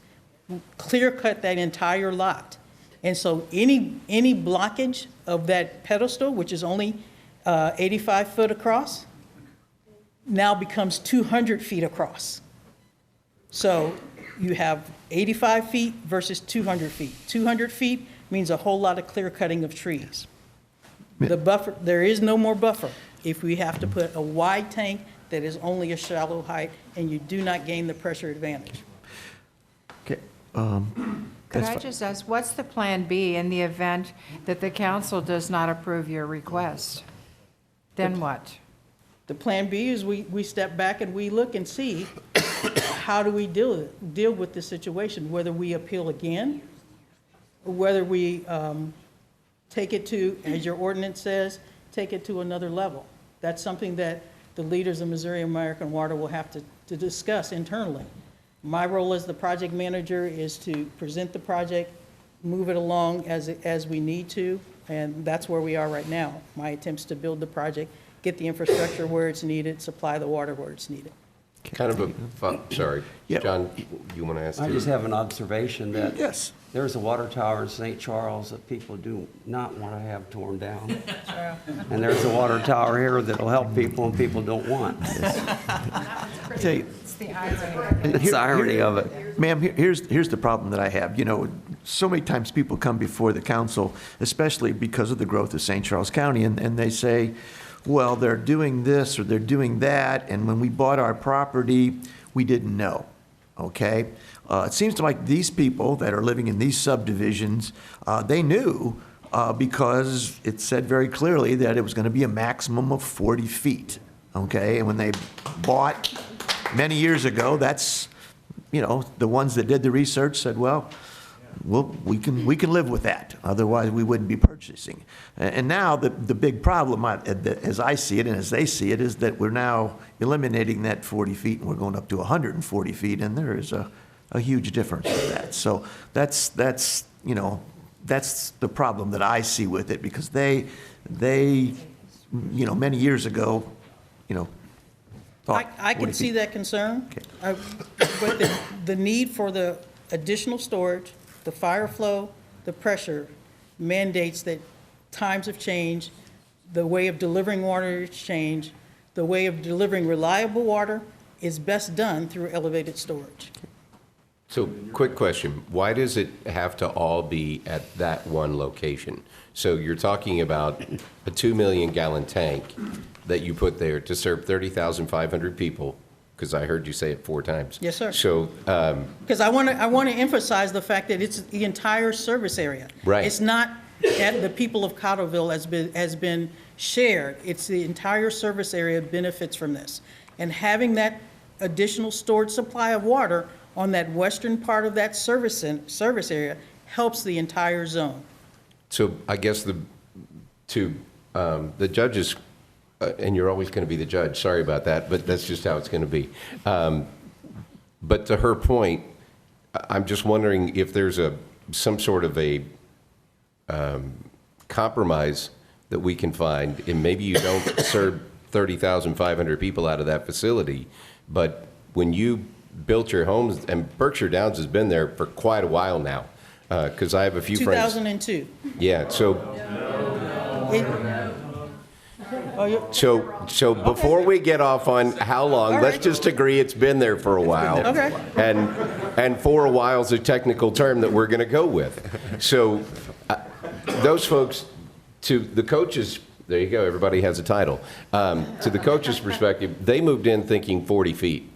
clear cut that entire lot. And so any blockage of that pedestal, which is only 85 foot across, now becomes 200 feet across. So you have 85 feet versus 200 feet. 200 feet means a whole lot of clear cutting of trees. The buffer, there is no more buffer if we have to put a wide tank that is only a shallow height, and you do not gain the pressure advantage. Okay. Could I just ask, what's the plan B in the event that the council does not approve your request? Then what? The plan B is we step back and we look and see how do we deal with this situation, whether we appeal again, or whether we take it to, as your ordinance says, take it to another level. That's something that the leaders of Missouri American Water will have to discuss internally. My role as the project manager is to present the project, move it along as we need to, and that's where we are right now. My attempts to build the project, get the infrastructure where it's needed, supply the water where it's needed. Kind of a fun, sorry. John, you want to ask? I too? just have an observation that Yes. there's a water tower in St. Charles that people do not want to have torn down. And there's a water tower here that'll help people and people don't want. Tell you, It's the irony. It's the irony of it. Ma'am, here's the problem that I have. You know, so many times people come before the council, especially because of the growth of St. Charles County, and they say, well, they're doing this or they're doing that, and when we bought our property, we didn't know, okay? It seems to like these people that are living in these subdivisions, they knew because it said very clearly that it was going to be a maximum of 40 feet, okay? And when they bought many years ago, that's, you know, the ones that did the research said, well, we can live with that. Otherwise, we wouldn't be purchasing. And now the big problem, as I see it and as they see it, is that we're now eliminating that 40 feet and we're going up to 140 feet, and there is a huge difference with that. So that's you know, that's the problem that I see with it, because they you know, many years ago, you know, thought I can 40 see feet. that concern, but the need for the additional storage, the fire flow, the pressure mandates that times have changed, the way of delivering water has changed, the way of delivering reliable water is best done through elevated storage. So, quick question. Why does it have to all be at that one location? So you're talking about a 2 million gallon tank that you put there to serve 30,500 people, because I heard you say it 4 times. Yes, sir. So, Because I want to emphasize the fact that it's the entire service area. Right. It's not that the people of Cottleville has been shared. It's the entire service area benefits from this. And having that additional stored supply of water on that western part of that service area helps the entire zone. So I guess the judges, and you're always going to be the judge, sorry about that, but that's just how it's going to be. But to her point, I'm just wondering if there's some sort of a compromise that we can find, and maybe you don't serve 30,500 people out of that facility, but when you built your homes, and Berkshire Downs has been there for quite a while now, because I have a few friends. 2002. Yeah, so before we get off on how long, let's just agree it's been there for a while. Okay. And for a while is a technical term that we're going to go with. So those folks, to the coaches, there you go, everybody has a title. To the coaches' perspective, they moved in thinking 40 feet.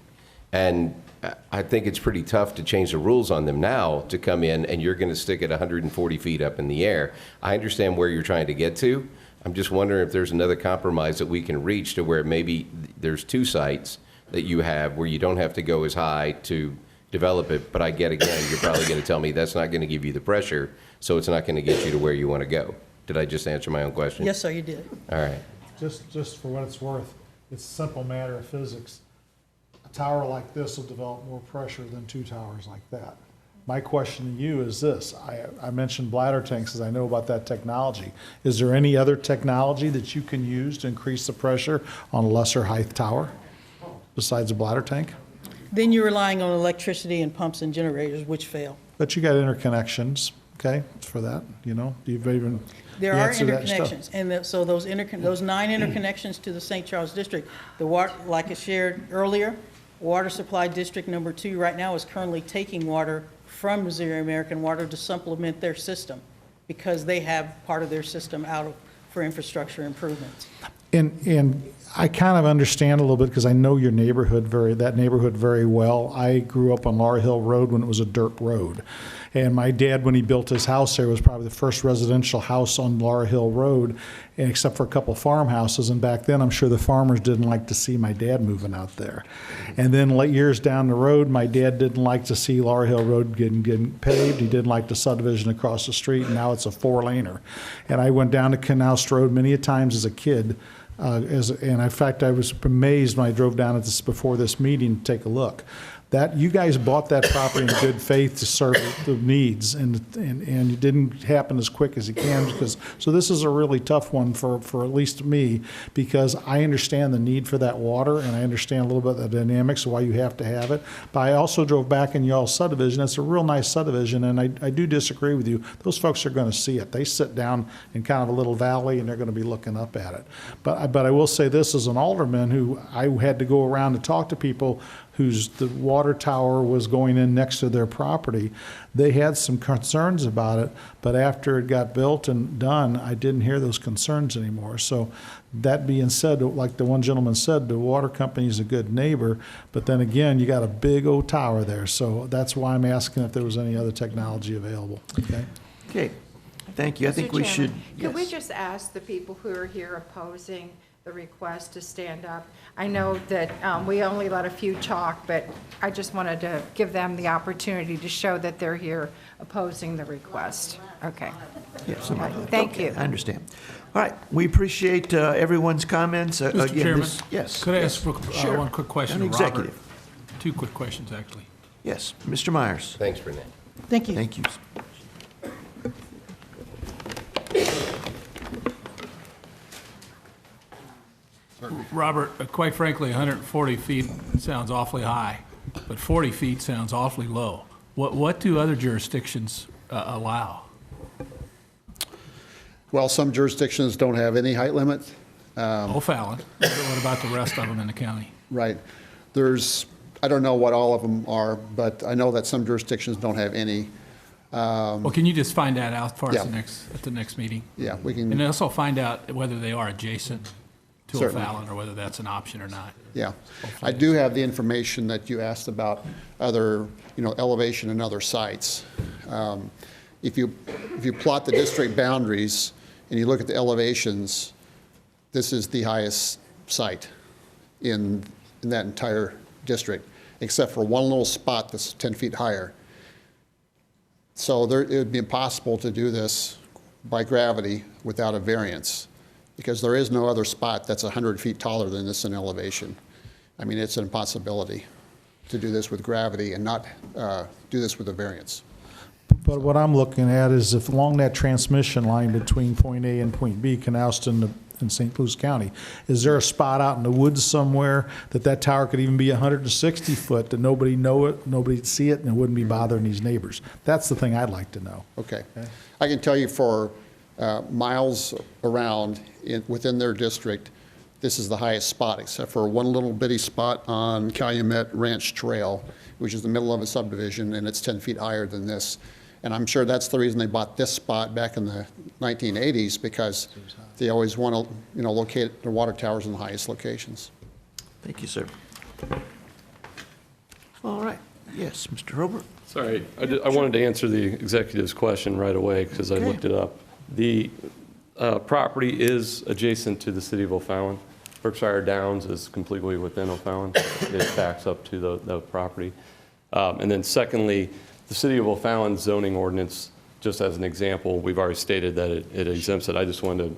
And I think it's pretty tough to change the rules on them now to come in and you're going to stick it 140 feet up in the air. I understand where you're trying to get to. I'm just wondering if there's another compromise that we can reach to where maybe there's two sites that you have where you don't have to go as high to develop it. But I get, again, you're probably going to tell me that's not going to give you the pressure, so it's not going to get you to where you want to go. Did I just answer my own question? Yes, sir, you did. All right. Just for what it's worth, it's a simple matter of physics. A tower like this will develop more pressure than two towers like that. My question to you is this. I mentioned bladder tanks as I know about that technology. Is there any other technology that you can use to increase the pressure on a lesser height tower besides a bladder tank? Then you're relying on electricity and pumps and generators, which fail. But you got interconnections, okay, for that, you know? You've even There are answered that stuff. interconnections, and so those 9 interconnections to the St. Charles District, like I shared earlier, Water Supply District Number 2 right now is currently taking water from Missouri American Water to supplement their system because they have part of their system out for infrastructure improvements. And I kind of understand a little bit because I know your neighborhood that neighborhood very well. I grew up on Laurel Hill Road when it was a dirt road. And my dad, when he built his house there, was probably the first residential house on Laurel Hill Road, and except for a couple farmhouses. And back then, I'm sure the farmers didn't like to see my dad moving out there. And then years down the road, my dad didn't like to see Laurel Hill Road getting paved. He didn't like the subdivision across the street, and now it's a 4-laner. And I went down to Canals Road many a times as a kid. And in fact, I was amazed when I drove down before this meeting to take a look. That you guys bought that property in good faith to serve the needs, and it didn't happen as quick as it can so this is a really tough one for at least me, because I understand the need for that water and I understand a little bit of the dynamics of why you have to have it. But I also drove back in y'all's subdivision. It's a real nice subdivision, and I do disagree with you. Those folks are going to see it. They sit down in kind of a little valley and they're going to be looking up at it. But I will say this as an alderman who I had to go around and talk to people the water tower was going in next to their property. They had some concerns about it, but after it got built and done, I didn't hear those concerns anymore. So that being said, like the one gentleman said, the water company is a good neighbor, but then again, you got a big old tower there. So that's why I'm asking if there was any other technology available. Okay. Okay. Thank you. I think we should. Could we just ask the people who are here opposing the request to stand up? I know that we only let a few talk, but I just wanted to give them the opportunity to show that they're here opposing the request. Okay. Yes. Thank you. I understand. All right. We appreciate everyone's comments. Mr. Chairman, yes. Could I ask Sure. one quick question An to Robert? executive. 2 quick questions, actually. Yes. Mr. Myers. Thanks, Renee. Thank you. Thank you. Robert, quite frankly, 140 feet sounds awfully high, but 40 feet sounds awfully low. What do other jurisdictions allow? Well, some jurisdictions don't have any height limit. O'Fallon. What about the rest of them in the county? Right. I don't know what all of them are, but I know that some jurisdictions don't have any. Well, can you just find that out for us Yeah. at the next meeting? Yeah, we can. And also find out whether they are adjacent to Certainly. O'Fallon or whether that's an option or not. Yeah. I do have the information that you asked about other, elevation and other sites. If you plot the district boundaries and you look at the elevations, this is the highest site in that entire district, except for one little spot that's 10 feet higher. So it would be impossible to do this by gravity without a variance, because there is no other spot that's 100 feet taller than this in elevation. I mean, it's an impossibility to do this with gravity and not do this with a variance. But what I'm looking at is if along that transmission line between point A and point B, Canalston and St. Louis County, is there a spot out in the woods somewhere that tower could even be 160 foot, that nobody know it, nobody'd see it, and it wouldn't be bothering these neighbors? That's the thing I'd like to know. Okay. I can tell you for miles around within their district, this is the highest spot, except for one little bitty spot on Calumet Ranch Trail, which is the middle of a subdivision, and it's 10 feet higher than this. And I'm sure that's the reason they bought this spot back in the 1980s, because they always want to, locate their water towers in the highest locations. Thank you, sir. All right. Yes, Mr. Hobart. Sorry, I wanted to answer the executive's question right away because I looked it up. The property is adjacent to the city of O'Fallon. Berkshire Downs is completely within O'Fallon. It backs up to the property. And then secondly, the city of O'Fallon zoning ordinance, just as an example, we've already stated that it exempts it. I just wanted to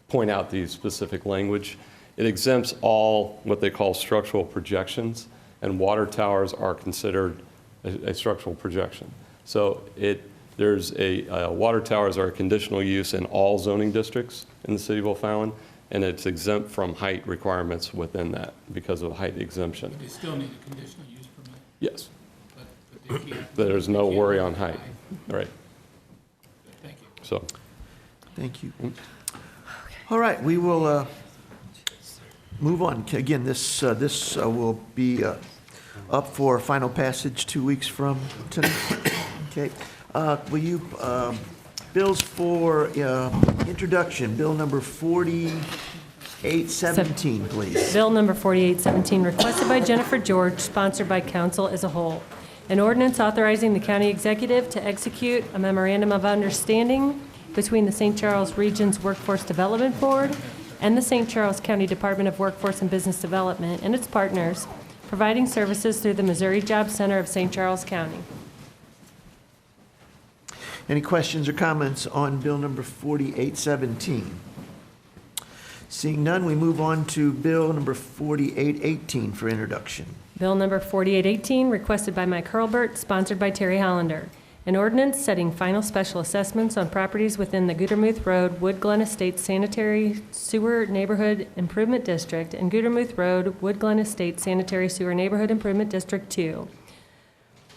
point out the specific language. It exempts all what they call structural projections, and water towers are considered a structural projection. So there's water towers are a conditional use in all zoning districts in the city of O'Fallon, and it's exempt from height requirements within that because of height exemption. But they still need a conditional use permit? Yes. But they can't. There's no worry on height. Right. Thank you. So. Thank you. All right, we will move on. Again, this will be up for final passage 2 weeks from tonight. Okay. Will you, bills for introduction, bill number 4817, please. Bill number 4817, requested by Jennifer George, sponsored by council as a whole. An ordinance authorizing the county executive to execute a memorandum of understanding between the St. Charles Region's Workforce Development Board and the St. Charles County Department of Workforce and Business Development and its partners, providing services through the Missouri Job Center of St. Charles County. Any questions or comments on bill number 4817? Seeing none, we move on to bill number 4818 for introduction. Bill number 4818, requested by Mike Hurlbert, sponsored by Terry Hollander. An ordinance setting final special assessments on properties within the Gudermuth Road, Wood Glen Estates Sanitary Sewer Neighborhood Improvement District and Gudermuth Road, Wood Glen Estates Sanitary Sewer Neighborhood Improvement District 2.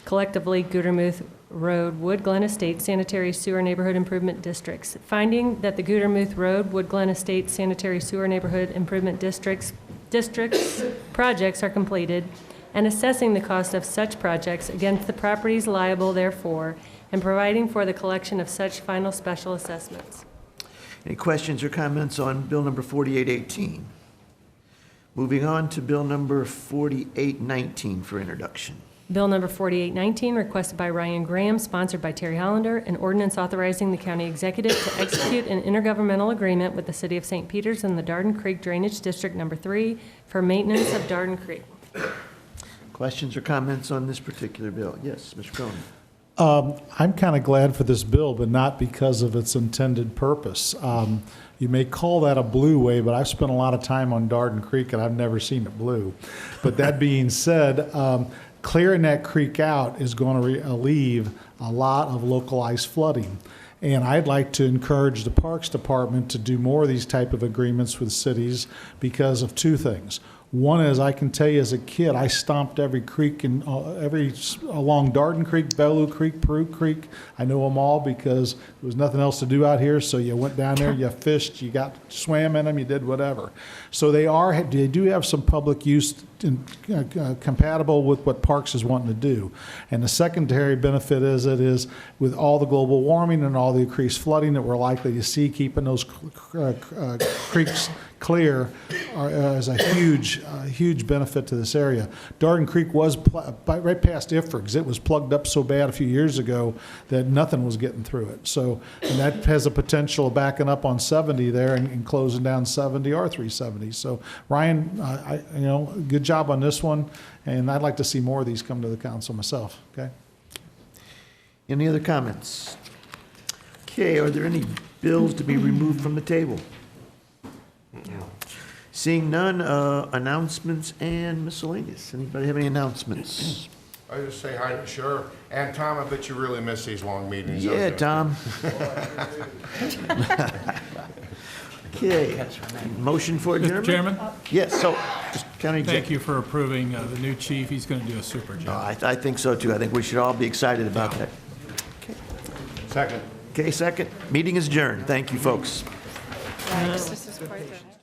Collectively, Gudermuth Road, Wood Glen Estates Sanitary Sewer Neighborhood Improvement Districts. Finding that the Gudermuth Road, Wood Glen Estates Sanitary Sewer Neighborhood Improvement Districts projects are completed, and assessing the cost of such projects against the properties liable therefore, and providing for the collection of such final special assessments. Any questions or comments on bill number 4818? Moving on to bill number 4819 for introduction. Bill number 4819, requested by Ryan Graham, sponsored by Terry Hollander, an ordinance authorizing the county executive to execute an intergovernmental agreement with the city of St. Peters and the Darden Creek Drainage District Number 3 for maintenance of Darden Creek. Questions or comments on this particular bill? Yes, Mr. Cronin. I'm kind of glad for this bill, but not because of its intended purpose. You may call that a blue way, but I've spent a lot of time on Darden Creek and I've never seen it blue. But that being said, clearing that creek out is going to relieve a lot of localized flooding. And I'd like to encourage the Parks Department to do more of these type of agreements with cities because of two things. One is, I can tell you as a kid, I stomped every creek and along Darden Creek, Bellew Creek, Peru Creek. I know them all because there was nothing else to do out here. So you went down there, you fished, you swam in them, you did whatever. So they do have some public use compatible with what Parks is wanting to do. And the secondary benefit is with all the global warming and all the increased flooding that we're likely to see, keeping those creeks clear is a huge benefit to this area. Darden Creek was right past Ifrigs. It was plugged up so bad a few years ago that nothing was getting through it. So, and that has a potential of backing up on 70 there and closing down 70 or 370. So, Ryan, good job on this one, and I'd like to see more of these come to the council myself. Okay. Any other comments? Okay, are there any bills to be removed from the table? Seeing none, announcements and miscellaneous. Anybody have any announcements? I just say hi, sure. And Tom, I bet you really miss these long meetings. don't Yeah, you? Tom. Okay, motion for adjournment? Mr. Chairman? Yes, so, just county executive. Thank you for approving the new chief. He's going to do a super job. I think so too. I think we should all be excited about that. Second. Okay, second. Meeting is adjourned. Thank you, folks. This is quite the.